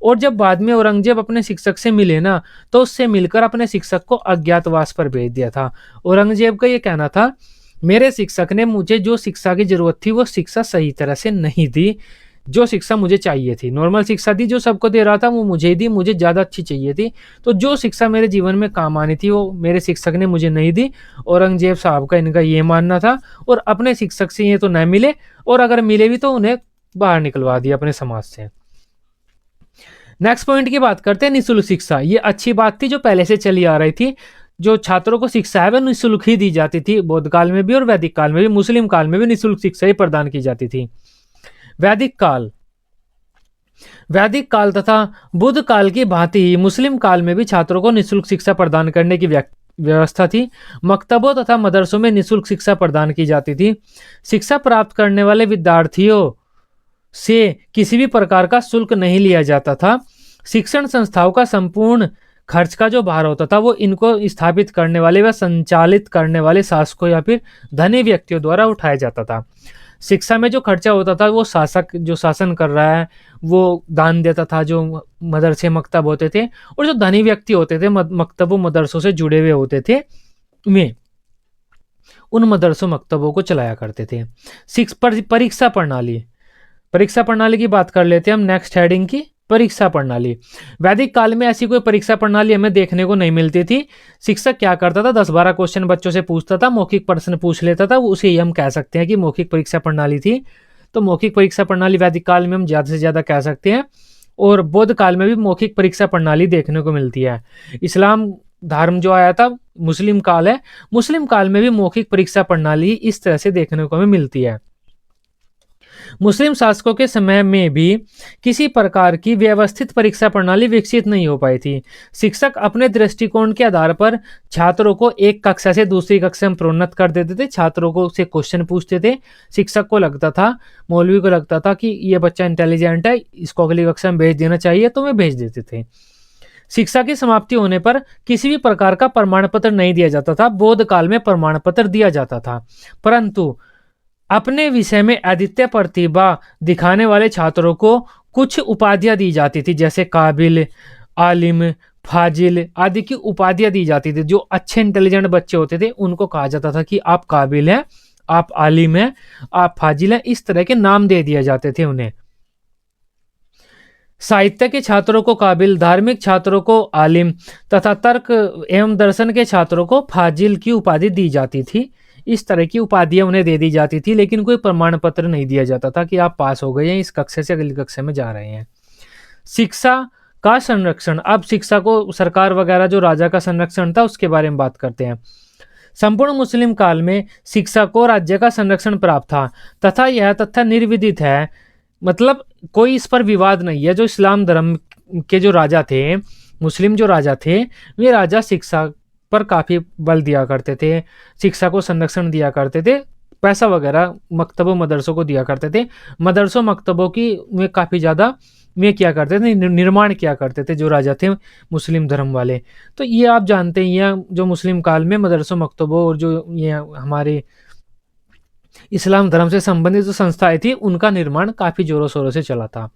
A: और जब बाद में औरंगजेब अपने शिक्षक से मिले ना, तो उससे मिलकर अपने शिक्षक को अज्ञातवास पर भेज दिया था। औरंगजेब का ये कहना था, मेरे शिक्षक ने मुझे जो शिक्षा की जरूरत थी वो शिक्षा सही तरह से नहीं दी, जो शिक्षा मुझे चाहिए थी, नॉर्मल शिक्षा दी, जो सबको दे रहा था वो मुझे दी, मुझे ज़्यादा अच्छी चाहिए थी। तो जो शिक्षा मेरे जीवन में काम आनी थी वो मेरे शिक्षक ने मुझे नहीं दी। औरंगजेब साहब का इनका ये मानना था। और अपने शिक्षक से ये तो न मिले, और अगर मिले भी तो उन्हें बाहर निकलवा दिया अपने समाज से। नेक्स्ट पॉइंट की बात करते हैं, निःशुल्क शिक्षा। ये अच्छी बात थी जो पहले से चली आ रही थी। जो छात्रों को शिक्षा है वह निःशुल्क ही दी जाती थी। बौद्ध काल में भी और वैदिक काल में भी, मुस्लिम काल में भी निःशुल्क शिक्षा ही प्रदान की जाती थी। वैदिक काल तथा बुद्ध काल की भांति ही मुस्लिम काल में भी छात्रों को निःशुल्क शिक्षा प्रदान करने की व्यवस्था थी। मकतबों तथा मदरसों में निःशुल्क शिक्षा प्रदान की जाती थी। शिक्षा प्राप्त करने वाले विद्यार्थियों से किसी भी प्रकार का शुल्क नहीं लिया जाता था। शिक्षण संस्थाओं का संपूर्ण खर्च का जो भार होता था वो इनको स्थापित करने वाले व संचालित करने वाले शासकों या फिर धनी व्यक्तियों द्वारा उठाया जाता था। शिक्षा में जो खर्चा होता था वो शासक जो शासन कर रहा है वो दान देता था, जो मदरसे मकतब होते थे, और जो धनी व्यक्ति होते थे मकतबों मदरसों से जुड़े हुए होते थे वे उन मदरसों मकतबों को चलाया करते थे। परीक्षा प्रणाली, परीक्षा प्रणाली की बात कर लेते हैं हम नेक्स्ट हेडिंग की, परीक्षा प्रणाली। वैदिक काल में ऐसी कोई परीक्षा प्रणाली हमें देखने को नहीं मिलती थी। शिक्षक क्या करता था, 10-12 क्वेश्चन बच्चों से पूछता था, मौखिक प्रश्न पूछ लेता था, उसे ही हम कह सकते हैं कि मौखिक परीक्षा प्रणाली थी। तो मौखिक परीक्षा प्रणाली वैदिक काल में हम ज़्यादा से ज़्यादा कह सकते हैं, और बौद्ध काल में भी मौखिक परीक्षा प्रणाली देखने को मिलती है। इस्लाम धर्म जो आया था मुस्लिम काल है, मुस्लिम काल में भी मौखिक परीक्षा प्रणाली इस तरह से देखने को हमें मिलती है। मुस्लिम शासकों के समय में भी किसी प्रकार की व्यवस्थित परीक्षा प्रणाली विकसित नहीं हो पाई थी। शिक्षक अपने दृष्टिकोण के आधार पर छात्रों को एक कक्षा से दूसरी कक्षा में प्रोन्नत कर देते थे। छात्रों को से क्वेश्चन पूछते थे, शिक्षक को लगता था, मौलवी को लगता था कि ये बच्चा इंटेलिजेंट है, इसको अगली कक्षा में भेज देना चाहिए, तो वे भेज देते थे। शिक्षा की समाप्ति होने पर किसी भी प्रकार का प्रमाण पत्र नहीं दिया जाता था। बौद्ध काल में प्रमाण पत्र दिया जाता था, परंतु अपने विषय में अद्वितीय प्रतिभा दिखाने वाले छात्रों को कुछ उपाधियां दी जाती थी, जैसे काबिल, आलिम, फाजिल आदि की उपाधियां दी जाती थी। जो अच्छे इंटेलिजेंट बच्चे होते थे उनको कहा जाता था कि आप काबिल हैं, आप आलिम हैं, आप फाजिल हैं, इस तरह के नाम दे दिए जाते थे उन्हें। साहित्य के छात्रों को काबिल, धार्मिक छात्रों को आलिम तथा तर्क एवं दर्शन के छात्रों को फाजिल की उपाधि दी जाती थी। इस तरह की उपाधियां उन्हें दे दी जाती थी, लेकिन कोई प्रमाण पत्र नहीं दिया जाता था कि आप पास हो गए हैं, इस कक्षा से अगली कक्षा में जा रहे हैं। शिक्षा का संरक्षण, अब शिक्षा को सरकार वगैरह जो राजा का संरक्षण था उसके बारे में बात करते हैं। संपूर्ण मुस्लिम काल में शिक्षा को राज्य का संरक्षण प्राप्त था तथा यह तथ्य निर्विदित है, मतलब कोई इस पर विवाद नहीं है। जो इस्लाम धर्म के जो राजा थे, मुस्लिम जो राजा थे, वे राजा शिक्षा पर काफ़ी बल दिया करते थे, शिक्षा को संरक्षण दिया करते थे, पैसा वगैरह मकतबों मदरसों को दिया करते थे। मदरसों मकतबों की वे काफ़ी ज़्यादा वे किया करते थे, निर्माण किया करते थे जो राजा थे मुस्लिम धर्म वाले। तो ये आप जानते हैं, ये जो मुस्लिम काल में मदरसों मकतबों और जो ये हमारे इस्लाम धर्म से संबंधित जो संस्थाएं थी उनका निर्माण काफ़ी ज़ोरों शोरों से चला था।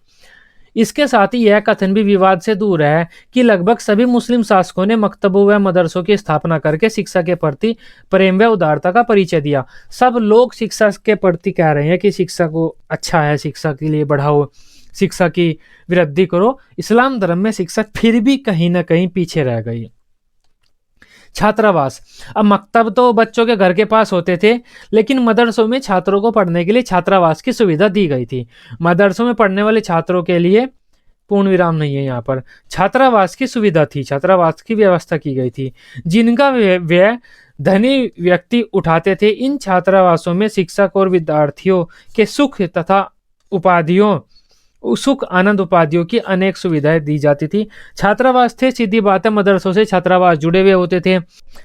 A: इसके साथ ही यह कथन भी विवाद से दूर है कि लगभग सभी मुस्लिम शासकों ने मकतबों व मदरसों की स्थापना करके शिक्षा के प्रति प्रेम व उदारता का परिचय दिया। सब लोग शिक्षा के प्रति कह रहे हैं कि शिक्षा को अच्छा है, शिक्षा के लिए बढ़ाओ, शिक्षा की वृद्धि करो। इस्लाम धर्म में शिक्षा फिर भी कहीं ना कहीं पीछे रह गई। छात्रावास, अब मकतब तो बच्चों के घर के पास होते थे, लेकिन मदरसों में छात्रों को पढ़ने के लिए छात्रावास की सुविधा दी गई थी। मदरसों में पढ़ने वाले छात्रों के लिए पूर्ण विराम नहीं है यहाँ पर, छात्रावास की सुविधा थी, छात्रावास की व्यवस्था की गई थी, जिनका व्यय धनी व्यक्ति उठाते थे। इन छात्रावासों में शिक्षक और विद्यार्थियों के सुख तथा उपाधियों सुख आनंद उपाधियों की अनेक सुविधाएं दी जाती थी। छात्रावास थे, सीधी बात है, मदरसों से छात्रावास जुड़े हुए होते थे।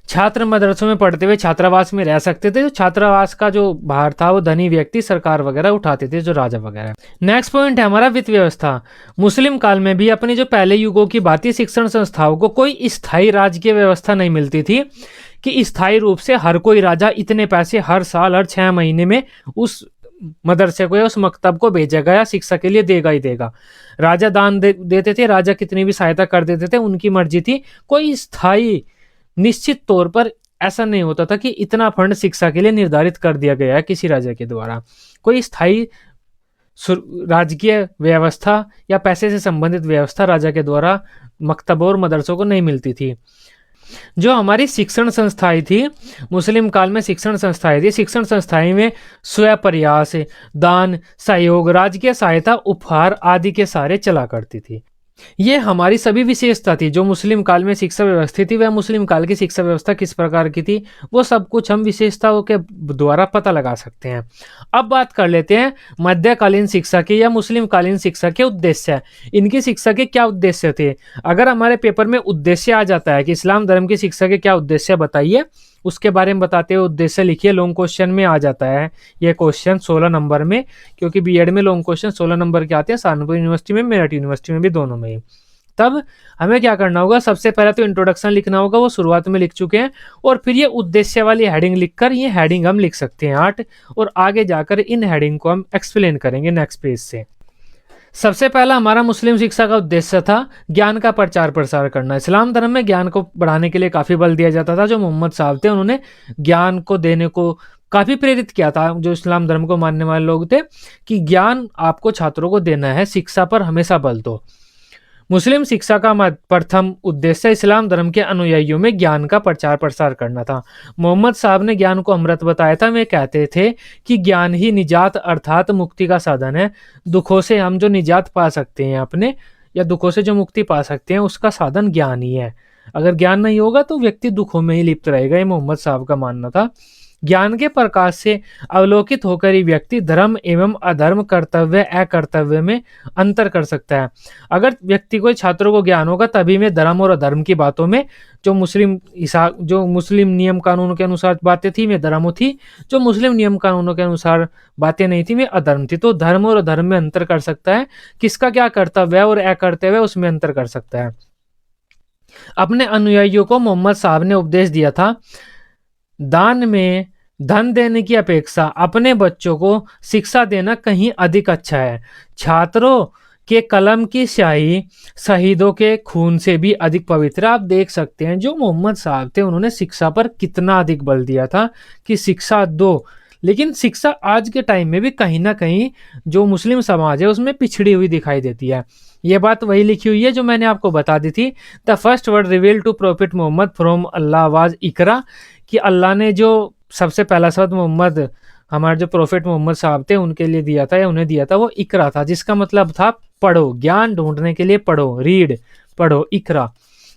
A: छात्र मदरसों में पढ़ते हुए छात्रावास में रह सकते थे। तो छात्रावास का जो भार था वो धनी व्यक्ति, सरकार वगैरह उठाते थे, जो राजा वगैरह। नेक्स्ट पॉइंट है हमारा वित्त व्यवस्था। मुस्लिम काल में भी अपने जो पहले युगों की भांति शिक्षण संस्थाओं को कोई स्थायी राजकीय व्यवस्था नहीं मिलती थी कि स्थायी रूप से हर कोई राजा इतने पैसे हर साल हर 6 महीने में उस मदरसे को या उस मकतब को भेजेगा या शिक्षा के लिए देगा ही देगा। राजा दान देते थे, राजा कितनी भी सहायता कर देते थे, उनकी मर्जी थी। कोई स्थायी निश्चित तौर पर ऐसा नहीं होता था कि इतना फंड शिक्षा के लिए निर्धारित कर दिया गया है किसी राजा के द्वारा। कोई स्थायी राजकीय व्यवस्था या पैसे से संबंधित व्यवस्था राजा के द्वारा मकतबों और मदरसों को नहीं मिलती थी। जो हमारी शिक्षण संस्थाएं थी, मुस्लिम काल में शिक्षण संस्थाएं थी, शिक्षण संस्थाएं में स्वयं प्रयास, दान, सहयोग, राजकीय सहायता, उपहार आदि के सारे चला करती थी। ये हमारी सभी विशेषता थी। जो मुस्लिम काल में शिक्षा व्यवस्था थी वह मुस्लिम काल की शिक्षा व्यवस्था किस प्रकार की थी, वो सब कुछ हम विशेषताओं के द्वारा पता लगा सकते हैं। अब बात कर लेते हैं मध्यकालीन शिक्षा की या मुस्लिम कालीन शिक्षा के उद्देश्य। इनकी शिक्षा के क्या उद्देश्य थे? अगर हमारे पेपर में उद्देश्य आ जाता है कि इस्लाम धर्म की शिक्षा के क्या उद्देश्य बताइए, उसके बारे में बताते हुए उद्देश्य लिखिए। लॉन्ग क्वेश्चन में आ जाता है ये क्वेश्चन 16 नंबर में, क्योंकि बीएड में लॉन्ग क्वेश्चन 16 नंबर के आते हैं, सहारनपुर यूनिवर्सिटी में, मेरठ यूनिवर्सिटी में भी, दोनों में। तब हमें क्या करना होगा, सबसे पहले तो इंट्रोडक्शन लिखना होगा, वो शुरुआत में लिख चुके हैं, और फिर ये उद्देश्य वाली हेडिंग लिखकर ये हेडिंग हम लिख सकते हैं 8, और आगे जाकर इन हेडिंग को हम एक्सप्लेन करेंगे नेक्स्ट पेज से। सबसे पहला हमारा मुस्लिम शिक्षा का उद्देश्य था ज्ञान का प्रचार प्रसार करना। इस्लाम धर्म में ज्ञान को बढ़ाने के लिए काफ़ी बल दिया जाता था। जो मोहम्मद साहब थे उन्होंने ज्ञान को देने को काफ़ी प्रेरित किया था, जो इस्लाम धर्म को मानने वाले लोग थे, कि ज्ञान आपको छात्रों को देना है, शिक्षा पर हमेशा बल दो। मुस्लिम शिक्षा का प्रथम उद्देश्य इस्लाम धर्म के अनुयायियों में ज्ञान का प्रचार प्रसार करना था। मोहम्मद साहब ने ज्ञान को अमृत बताया था। वे कहते थे कि ज्ञान ही निजात अर्थात मुक्ति का साधन है। दुखों से हम जो निजात पा सकते हैं अपने, या दुखों से जो मुक्ति पा सकते हैं, उसका साधन ज्ञान ही है। अगर ज्ञान नहीं होगा तो व्यक्ति दुखों में ही लिप्त रहेगा, ये मोहम्मद साहब का मानना था। ज्ञान के प्रकाश से अवलोकित होकर ही व्यक्ति धर्म एवं अधर्म, कर्तव्य अकर्तव्य में अंतर कर सकता है। अगर व्यक्ति को, छात्रों को ज्ञान होगा तभी में धर्म और अधर्म की बातों में, जो मुस्लिम नियम कानूनों के अनुसार बातें थी वे धर्म थी, जो मुस्लिम नियम कानूनों के अनुसार बातें नहीं थी वे अधर्म थी। तो धर्म और अधर्म में अंतर कर सकता है, किसका क्या कर्तव्य है और अकर्तव्य है उसमें अंतर कर सकता है। अपने अनुयायियों को मोहम्मद साहब ने उपदेश दिया था, दान में धन देने की अपेक्षा अपने बच्चों को शिक्षा देना कहीं अधिक अच्छा है। छात्रों के कलम की स्याही शहीदों के खून से भी अधिक पवित्र। आप देख सकते हैं जो मोहम्मद साहब थे उन्होंने शिक्षा पर कितना अधिक बल दिया था कि शिक्षा दो। लेकिन शिक्षा आज के टाइम में भी कहीं ना कहीं जो मुस्लिम समाज है उसमें पिछड़ी हुई दिखाई देती है। ये बात वही लिखी हुई है जो मैंने आपको बता दी थी, the first word revealed to prophet Muhammad from Allah was इकरा, कि अल्लाह ने जो सबसे पहला शब्द मोहम्मद, हमारे जो प्रॉफिट मोहम्मद साहब थे उनके लिए दिया था या उन्हें दिया था, वो इकरा था, जिसका मतलब था पढ़ो, ज्ञान ढूंढने के लिए पढ़ो, रीड, पढ़ो, इकरा।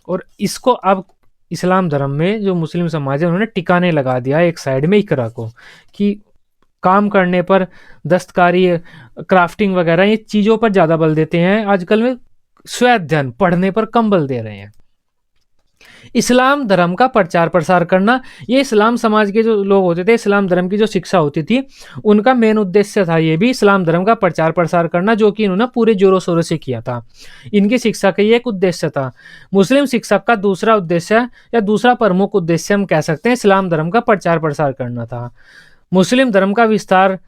A: और इसको अब इस्लाम धर्म में जो मुस्लिम समाज है उन्होंने टिकाने लगा दिया एक साइड में इकरा को, कि काम करने पर, दस्तकारी, क्राफ्टिंग वगैरह ये चीज़ों पर ज़्यादा बल देते हैं आजकल में, स्वाध्ययन, पढ़ने पर कम बल दे रहे हैं। इस्लाम धर्म का प्रचार प्रसार करना, ये इस्लाम समाज के जो लोग होते थे, इस्लाम धर्म की जो शिक्षा होती थी, उनका मेन उद्देश्य था ये भी इस्लाम धर्म का प्रचार प्रसार करना, जो कि इन्होंने पूरे जोरों शोरों से किया था। इनकी शिक्षा का ये एक उद्देश्य था। मुस्लिम शिक्षक का दूसरा उद्देश्य या दूसरा प्रमुख उद्देश्य हम कह सकते हैं इस्लाम धर्म का प्रचार प्रसार करना था। मुस्लिम धर्म का विस्तार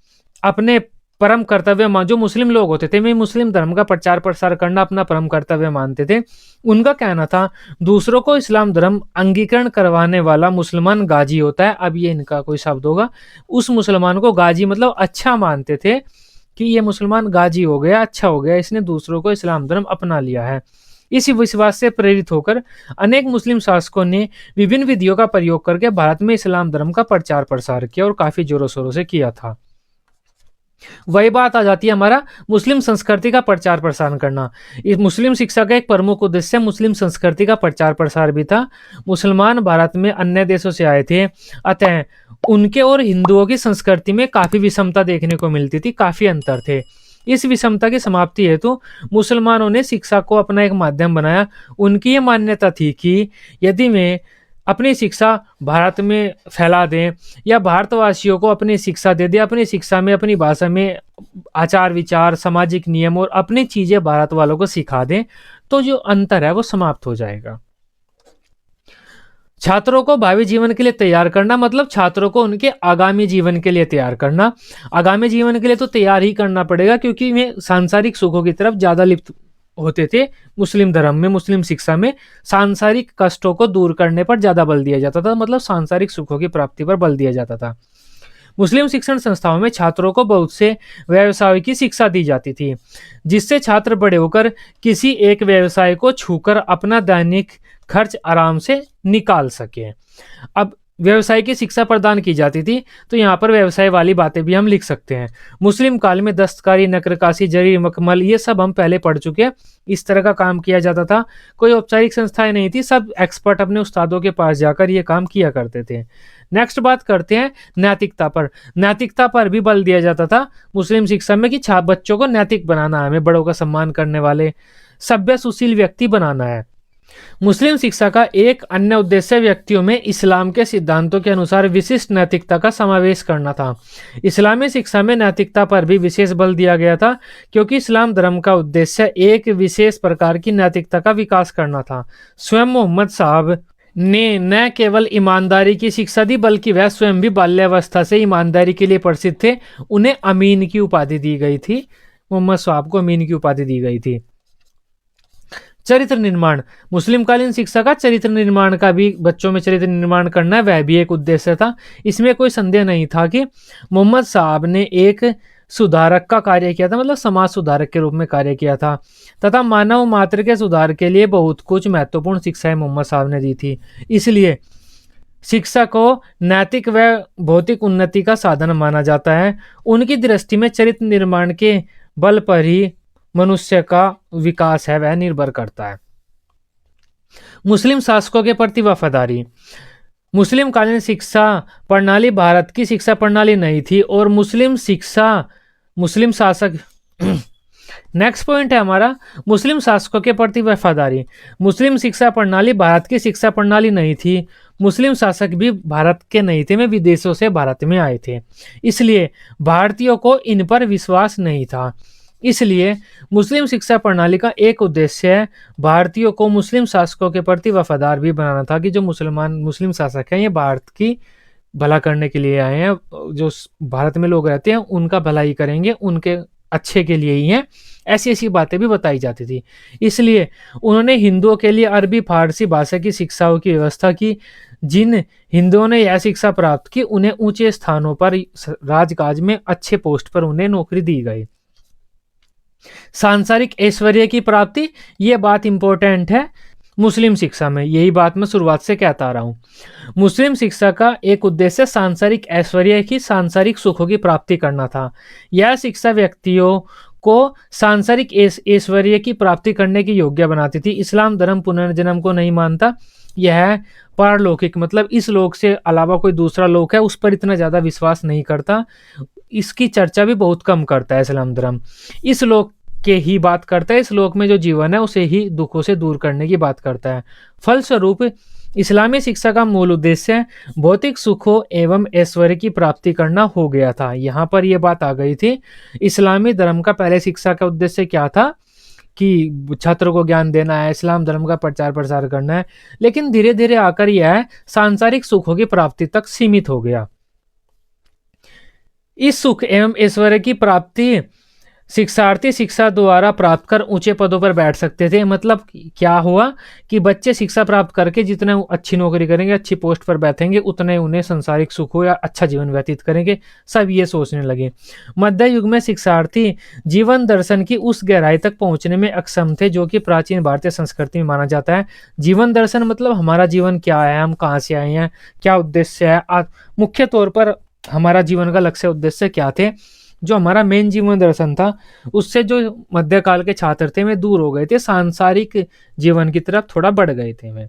A: अपने परम कर्तव्य जो मुस्लिम लोग होते थे वे मुस्लिम धर्म का प्रचार प्रसार करना अपना परम कर्तव्य मानते थे। उनका कहना था दूसरों को इस्लाम धर्म अंगीकरण करवाने वाला मुसलमान गाजी होता है। अब ये इनका कोई शब्द होगा, उस मुसलमान को गाजी मतलब अच्छा मानते थे कि ये मुसलमान गाजी हो गया, अच्छा हो गया, इसने दूसरों को इस्लाम धर्म अपना लिया है। इसी विश्वास से प्रेरित होकर अनेक मुस्लिम शासकों ने विभिन्न विधियों का प्रयोग करके भारत में इस्लाम धर्म का प्रचार प्रसार किया और काफी जोरों शोरों से किया था। वही बात आ जाती है हमारा मुस्लिम संस्कृति का प्रचार प्रसार करना। इस मुस्लिम शिक्षा का एक प्रमुख उद्देश्य मुस्लिम संस्कृति का प्रचार प्रसार भी था। मुसलमान भारत में अन्य देशों से आए थे, अतः उनके और हिंदुओं की संस्कृति में काफी विषमता देखने को मिलती थी, काफी अंतर थे। इस विषमता की समाप्ति हेतु मुसलमानों ने शिक्षा को अपना एक माध्यम बनाया। उनकी ये मान्यता थी कि यदि वे अपनी शिक्षा भारत में फैला दें या भारतवासियों को अपनी शिक्षा दे दें, अपनी शिक्षा में अपनी भाषा में आचार विचार, सामाजिक नियम और अपनी चीज़ें भारत वालों को सिखा दें, तो जो अंतर है वो समाप्त हो जाएगा। छात्रों को भावी जीवन के लिए तैयार करना मतलब छात्रों को उनके आगामी जीवन के लिए तैयार करना। आगामी जीवन के लिए तो तैयार ही करना पड़ेगा क्योंकि वे सांसारिक सुखों की तरफ ज़्यादा लिप्त होते थे। मुस्लिम धर्म में, मुस्लिम शिक्षा में सांसारिक कष्टों को दूर करने पर ज़्यादा बल दिया जाता था, मतलब सांसारिक सुखों की प्राप्ति पर बल दिया जाता था। मुस्लिम शिक्षण संस्थाओं में छात्रों को बहुत से व्यवसाय की शिक्षा दी जाती थी, जिससे छात्र बड़े होकर किसी एक व्यवसाय को छूकर अपना दैनिक खर्च आराम से निकाल सके। अब व्यवसाय की शिक्षा प्रदान की जाती थी, तो यहाँ पर व्यवसाय वाली बातें भी हम लिख सकते हैं। मुस्लिम काल में दस्तकारी, नक्काशी, जरी, मखमल ये सब हम पहले पढ़ चुके हैं। इस तरह का काम किया जाता था। कोई औपचारिक संस्थाएं नहीं थी, सब एक्सपर्ट अपने उस्तादों के पास जाकर ये काम किया करते थे। नेक्स्ट बात करते हैं नैतिकता पर। नैतिकता पर भी बल दिया जाता था मुस्लिम शिक्षा में कि बच्चों को नैतिक बनाना है, हमें बड़ों का सम्मान करने वाले, सभ्य सुशील व्यक्ति बनाना है। मुस्लिम शिक्षा का एक अन्य उद्देश्य व्यक्तियों में इस्लाम के सिद्धांतों के अनुसार विशिष्ट नैतिकता का समावेश करना था। इस्लामी शिक्षा में नैतिकता पर भी विशेष बल दिया गया था, क्योंकि इस्लाम धर्म का उद्देश्य एक विशेष प्रकार की नैतिकता का विकास करना था। स्वयं मोहम्मद साहब ने न केवल ईमानदारी की शिक्षा दी, बल्कि वह स्वयं भी बाल्यावस्था से ईमानदारी के लिए प्रसिद्ध थे। उन्हें अमीन की उपाधि दी गई थी। मोहम्मद साहब को अमीन की उपाधि दी गई थी। चरित्र निर्माण, मुस्लिम कालीन शिक्षा का चरित्र निर्माण का भी, बच्चों में चरित्र निर्माण करना, वह भी एक उद्देश्य था। इसमें कोई संदेह नहीं था कि मोहम्मद साहब ने एक सुधारक का कार्य किया था, मतलब समाज सुधारक के रूप में कार्य किया था, तथा मानव मात्र के सुधार के लिए बहुत कुछ महत्वपूर्ण शिक्षाएं मोहम्मद साहब ने दी थी। इसलिए शिक्षा को नैतिक व भौतिक उन्नति का साधन माना जाता है। उनकी दृष्टि में चरित्र निर्माण के बल पर ही मनुष्य का विकास है वह निर्भर करता है। मुस्लिम शासकों के प्रति वफादारी, मुस्लिम कालीन शिक्षा प्रणाली भारत की शिक्षा प्रणाली नहीं थी और मुस्लिम शासक नेक्स्ट पॉइंट है हमारा, मुस्लिम शासकों के प्रति वफादारी। मुस्लिम शिक्षा प्रणाली भारत की शिक्षा प्रणाली नहीं थी। मुस्लिम शासक भी भारत के नहीं थे, वे विदेशों से भारत में आए थे, इसलिए भारतीयों को इन पर विश्वास नहीं था। इसलिए मुस्लिम शिक्षा प्रणाली का एक उद्देश्य भारतीयों को मुस्लिम शासकों के प्रति वफादार भी बनाना था, कि जो मुस्लिम शासक हैं ये भारत की भला करने के लिए आए हैं, जो भारत में लोग रहते हैं उनका भलाई करेंगे, उनके अच्छे के लिए ही हैं, ऐसी ऐसी बातें भी बताई जाती थी। इसलिए उन्होंने हिंदुओं के लिए अरबी फारसी भाषा की शिक्षाओं की व्यवस्था की। जिन हिंदुओं ने यह शिक्षा प्राप्त की उन्हें ऊंचे स्थानों पर, राजकाज में अच्छे पोस्ट पर उन्हें नौकरी दी गई। सांसारिक ऐश्वर्य की प्राप्ति, यह बात इंपॉर्टेंट है मुस्लिम शिक्षा में, यही बात मैं शुरुआत से कहता आ रहा हूं। मुस्लिम शिक्षा का एक उद्देश्य सांसारिक ऐश्वर्य की, सांसारिक सुखों की प्राप्ति करना था। यह शिक्षा व्यक्तियों को सांसारिक ऐश्वर्य की प्राप्ति करने की योग्य बनाती थी। इस्लाम धर्म पुनर्जन्म को नहीं मानता, यह पारलौकिक मतलब इस लोक से अलावा कोई दूसरा लोक है उस पर इतना ज्यादा विश्वास नहीं करता, इसकी चर्चा भी बहुत कम करता है इस्लाम धर्म। इस लोक के ही बात करता है, इस लोक में जो जीवन है उसे ही दुखों से दूर करने की बात करता है। फलस्वरूप इस्लामी शिक्षा का मूल उद्देश्य भौतिक सुखों एवं ऐश्वर्य की प्राप्ति करना हो गया था। यहाँ पर यह बात आ गई थी। इस्लामी धर्म का पहले शिक्षा का उद्देश्य क्या था कि छात्रों को ज्ञान देना है, इस्लाम धर्म का प्रचार प्रसार करना है, लेकिन धीरे धीरे आकर यह सांसारिक सुखों की प्राप्ति तक सीमित हो गया। इस सुख एवं ऐश्वर्य की प्राप्ति शिक्षार्थी शिक्षा द्वारा प्राप्त कर ऊंचे पदों पर बैठ सकते थे। मतलब क्या हुआ कि बच्चे शिक्षा प्राप्त करके जितने अच्छी नौकरी करेंगे, अच्छी पोस्ट पर बैठेंगे, उतने उन्हें संसारिक सुख हो या अच्छा जीवन व्यतीत करेंगे, सब ये सोचने लगे। मध्य युग में शिक्षार्थी जीवन दर्शन की उस गहराई तक पहुंचने में अक्षम थे जो कि प्राचीन भारतीय संस्कृति में माना जाता है। जीवन दर्शन मतलब हमारा जीवन क्या है, हम कहाँ से आए हैं, क्या उद्देश्य है, मुख्य तौर पर हमारा जीवन का लक्ष्य उद्देश्य क्या थे। जो हमारा मेन जीवन दर्शन था उससे जो मध्यकाल के छात्र थे वे दूर हो गए थे, सांसारिक जीवन की तरफ थोड़ा बढ़ गए थे वे।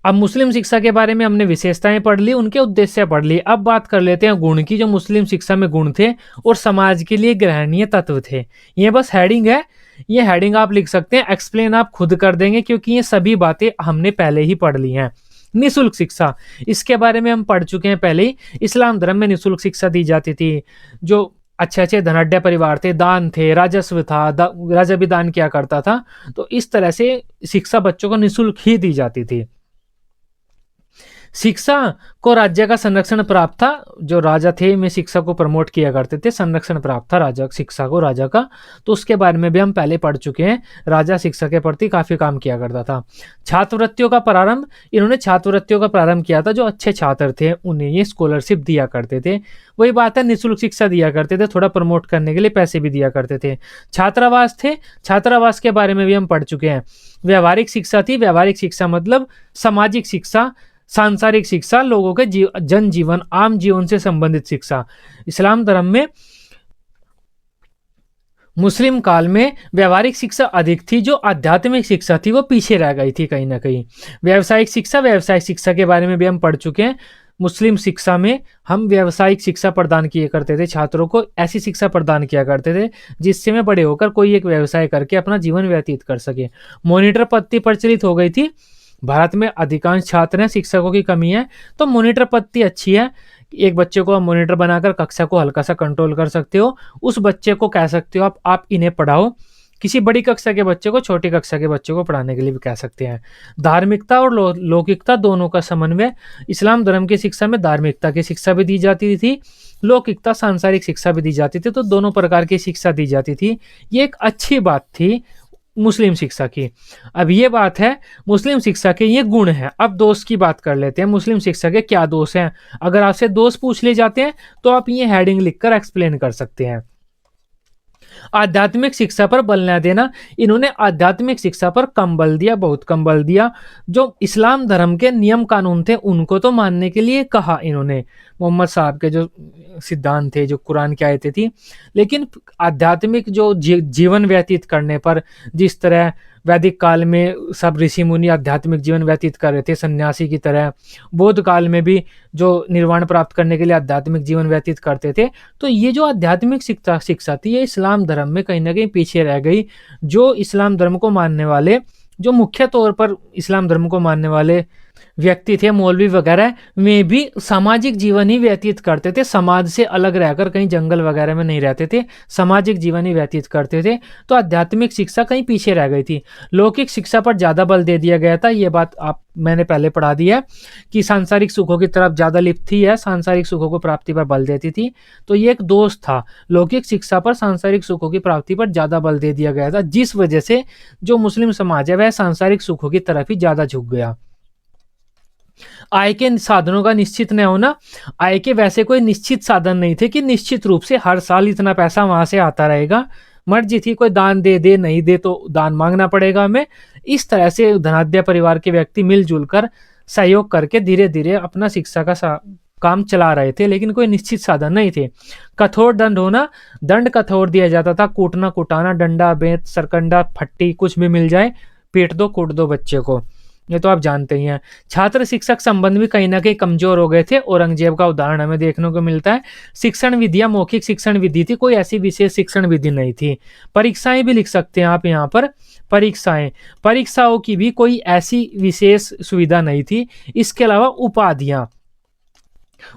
A: अब मुस्लिम शिक्षा के बारे में हमने विशेषताएं पढ़ ली, उनके उद्देश्य पढ़ ली। अब बात कर लेते हैं गुण की। जो मुस्लिम शिक्षा में गुण थे और समाज के लिए ग्रहणीय तत्व थे। ये बस हेडिंग है, ये हेडिंग आप लिख सकते हैं, एक्सप्लेन आप खुद कर देंगे क्योंकि ये सभी बातें हमने पहले ही पढ़ ली हैं। निःशुल्क शिक्षा, इसके बारे में हम पढ़ चुके हैं पहले ही। इस्लाम धर्म में निःशुल्क शिक्षा दी जाती थी। जो अच्छे अच्छे धनाढ्य परिवार थे, दान थे, राजस्व था, राजा भी दान किया करता था, तो इस तरह से शिक्षा बच्चों को निःशुल्क ही दी जाती थी। शिक्षा को राज्य का संरक्षण प्राप्त था। जो राजा थे में शिक्षा को प्रमोट किया करते थे, संरक्षण प्राप्त था राजा शिक्षा को, राजा का, तो उसके बारे में भी हम पहले पढ़ चुके हैं। राजा शिक्षा के प्रति काफी काम किया करता था। छात्रवृत्तियों का प्रारंभ, इन्होंने छात्रवृत्तियों का प्रारंभ किया था। जो अच्छे छात्र थे उन्हें ये स्कॉलरशिप दिया करते थे। वही बात है, निःशुल्क शिक्षा दिया करते थे, थोड़ा प्रमोट करने के लिए पैसे भी दिया करते थे। छात्रावास थे, छात्रावास के बारे में भी हम पढ़ चुके हैं। व्यवहारिक शिक्षा थी, व्यवहारिक शिक्षा मतलब सामाजिक शिक्षा, सांसारिक शिक्षा, लोगों के जनजीवन, आम जीवन से संबंधित शिक्षा। इस्लाम धर्म में मुस्लिम काल में व्यवहारिक शिक्षा अधिक थी, जो आध्यात्मिक शिक्षा थी वो पीछे रह गई थी कहीं ना कहीं। व्यावसायिक शिक्षा, व्यावसायिक शिक्षा के बारे में भी हम पढ़ चुके हैं। मुस्लिम शिक्षा में हम व्यावसायिक शिक्षा प्रदान किए करते थे, छात्रों को ऐसी शिक्षा प्रदान किया करते थे जिससे में बड़े होकर कोई एक व्यवसाय करके अपना जीवन व्यतीत कर सके। मॉनिटर पद्धति प्रचलित हो गई थी। भारत में अधिकांश छात्र हैं, शिक्षकों की कमी है, तो मॉनिटर पद्धति अच्छी है। एक बच्चे को आप मॉनिटर बनाकर कक्षा को हल्का सा कंट्रोल कर सकते हो। उस बच्चे को कह सकते हो आप इन्हें पढ़ाओ। किसी बड़ी कक्षा के बच्चे को छोटी कक्षा के बच्चे को पढ़ाने के लिए भी कह सकते हैं। धार्मिकता और लौकिकता दोनों का समन्वय। इस्लाम धर्म की शिक्षा में धार्मिकता की शिक्षा भी दी जाती थी, लौकिकता सांसारिक शिक्षा भी दी जाती थी, तो दोनों प्रकार की शिक्षा दी जाती थी। ये एक अच्छी बात थी मुस्लिम शिक्षा की। अब ये बात है मुस्लिम शिक्षा के ये गुण हैं। अब दोष की बात कर लेते हैं, मुस्लिम शिक्षा के क्या दोष हैं। अगर आपसे दोष पूछ लिए जाते हैं तो आप ये हेडिंग लिखकर एक्सप्लेन कर सकते हैं। आध्यात्मिक शिक्षा पर बल न देना। इन्होंने आध्यात्मिक शिक्षा पर कम बल दिया, बहुत कम बल दिया। जो इस्लाम धर्म के नियम कानून थे उनको तो मानने के लिए कहा इन्होंने, मोहम्मद साहब के जो सिद्धांत थे, जो कुरान की आयतें थी, लेकिन आध्यात्मिक जो जीवन व्यतीत करने पर, जिस तरह वैदिक काल में सब ऋषि मुनि आध्यात्मिक जीवन व्यतीत कर रहे थे सन्यासी की तरह, बौद्ध काल में भी जो निर्वाण प्राप्त करने के लिए आध्यात्मिक जीवन व्यतीत करते थे, तो ये जो आध्यात्मिक शिक्षा थी ये इस्लाम धर्म में कहीं ना कहीं पीछे रह गई। जो इस्लाम धर्म को मानने वाले, जो मुख्य तौर पर इस्लाम धर्म को मानने वाले व्यक्ति थे, मौलवी वगैरह, वे भी सामाजिक जीवन ही व्यतीत करते थे, समाज से अलग रहकर कहीं जंगल वगैरह में नहीं रहते थे, सामाजिक जीवन ही व्यतीत करते थे। तो आध्यात्मिक शिक्षा कहीं पीछे रह गई थी। लौकिक शिक्षा पर ज़्यादा बल दे दिया गया था। ये बात मैंने पहले पढ़ा दी है कि सांसारिक सुखों की तरफ ज़्यादा लिप्त थी, है सांसारिक सुखों को प्राप्ति पर बल देती थी। तो ये एक दोष था, लौकिक शिक्षा पर सांसारिक सुखों की प्राप्ति पर ज़्यादा बल दे दिया गया था, जिस वजह से जो मुस्लिम समाज है वह सांसारिक सुखों की तरफ ही ज़्यादा झुक गया। आय के साधनों का निश्चित न होना। आय के वैसे कोई निश्चित साधन नहीं थे कि निश्चित रूप से हर साल इतना पैसा वहां से आता रहेगा। मर्जी थी, कोई दान दे दे, नहीं दे तो दान मांगना पड़ेगा हमें। इस तरह से धनाढ्य परिवार के व्यक्ति मिलजुल कर सहयोग करके धीरे धीरे अपना शिक्षा का काम चला रहे थे, लेकिन कोई निश्चित साधन नहीं थे। कठोर दंड होना, दंड कठोर दिया जाता था, कूटना कुटाना, डंडा बेंत सरकंडा फट्टी कुछ भी मिल जाए पीट दो कूट दो बच्चे को, ये तो आप जानते ही हैं। छात्र शिक्षक संबंध भी कहीं ना कहीं कमजोर हो गए थे। औरंगजेब का उदाहरण हमें देखने को मिलता है। शिक्षण विधियां मौखिक शिक्षण विधि थी, कोई ऐसी विशेष शिक्षण विधि नहीं थी। परीक्षाएं भी लिख सकते हैं आप यहाँ पर, परीक्षाओं की भी कोई ऐसी विशेष सुविधा नहीं थी। इसके अलावा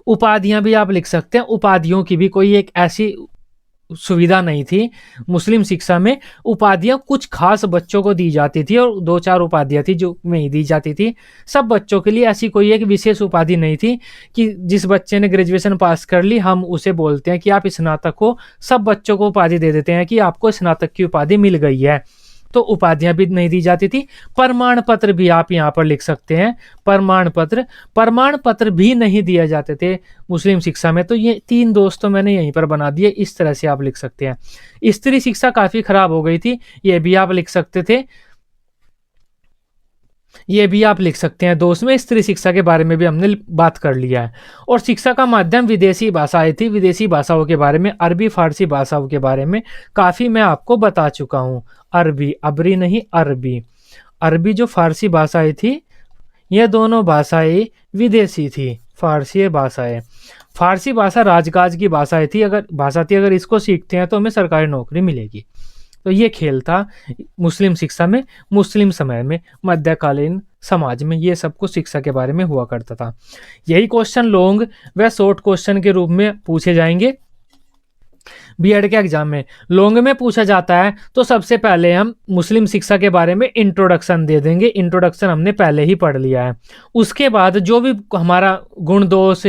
A: उपाधियां भी आप लिख सकते हैं। उपाधियों की भी कोई एक ऐसी सुविधा नहीं थी। मुस्लिम शिक्षा में उपाधियां कुछ खास बच्चों को दी जाती थी और 2-4 उपाधियां थी जो में ही दी जाती थी। सब बच्चों के लिए ऐसी कोई एक विशेष उपाधि नहीं थी कि जिस बच्चे ने ग्रेजुएशन पास कर ली हम उसे बोलते हैं कि आप स्नातक हो। सब बच्चों को उपाधि दे देते हैं कि आपको स्नातक की उपाधि मिल गई है। तो उपाधियां भी नहीं दी जाती थी। प्रमाण पत्र भी आप यहाँ पर लिख सकते हैं। प्रमाण पत्र भी नहीं दिए जाते थे मुस्लिम शिक्षा में। तो ये 3 दोष तो मैंने यहीं पर बना दिए, इस तरह से आप लिख सकते हैं। स्त्री शिक्षा काफी खराब हो गई थी, ये भी आप लिख सकते थे। ये भी आप लिख सकते हैं। दोस्त में स्त्री शिक्षा के बारे में भी हमने बात कर लिया है। और शिक्षा का माध्यम विदेशी भाषाएं थी। विदेशी भाषाओं के बारे में, अरबी फारसी भाषाओं के बारे में काफ़ी मैं आपको बता चुका हूँ। अरबी, अबरी नहीं अरबी। अरबी जो फारसी भाषाएं थी, ये दोनों भाषाएं विदेशी थी। फारसी भाषा राजकाज की भाषा थी। अगर इसको सीखते हैं तो हमें सरकारी नौकरी मिलेगी। तो ये खेल था मुस्लिम शिक्षा में, मुस्लिम समय में, मध्यकालीन समाज में, ये सब कुछ शिक्षा के बारे में हुआ करता था। यही क्वेश्चन लॉन्ग व शॉर्ट क्वेश्चन के रूप में पूछे जाएंगे बीएड के एग्जाम में। लॉन्ग में पूछा जाता है तो सबसे पहले हम मुस्लिम शिक्षा के बारे में इंट्रोडक्शन दे देंगे। इंट्रोडक्शन हमने पहले ही पढ़ लिया है। उसके बाद जो भी हमारा गुण दोष,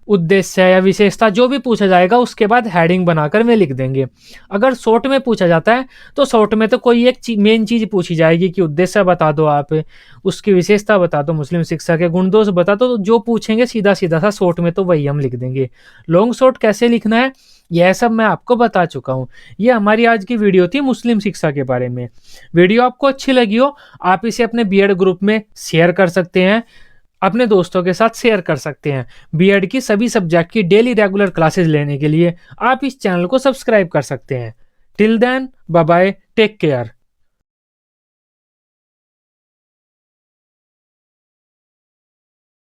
A: उद्देश्य या विशेषता जो भी पूछा जाएगा उसके बाद हेडिंग बनाकर में लिख देंगे। अगर शॉर्ट में पूछा जाता है तो शॉर्ट में तो कोई एक मेन चीज़ पूछी जाएगी कि उद्देश्य बता दो, आप उसकी विशेषता बता दो, मुस्लिम शिक्षा के गुण दोष बता दो। तो जो पूछेंगे सीधा सीधा सा शॉर्ट में तो वही हम लिख देंगे। लॉन्ग शॉर्ट कैसे लिखना है यह सब मैं आपको बता चुका हूँ। ये हमारी आज की वीडियो थी मुस्लिम शिक्षा के बारे में। वीडियो आपको अच्छी लगी हो आप इसे अपने बीएड ग्रुप में शेयर कर सकते हैं, अपने दोस्तों के साथ शेयर कर सकते हैं। बीएड की सभी सब्जेक्ट की डेली रेगुलर क्लासेस लेने के लिए आप इस चैनल को सब्सक्राइब कर सकते हैं। Till then bye bye, take care.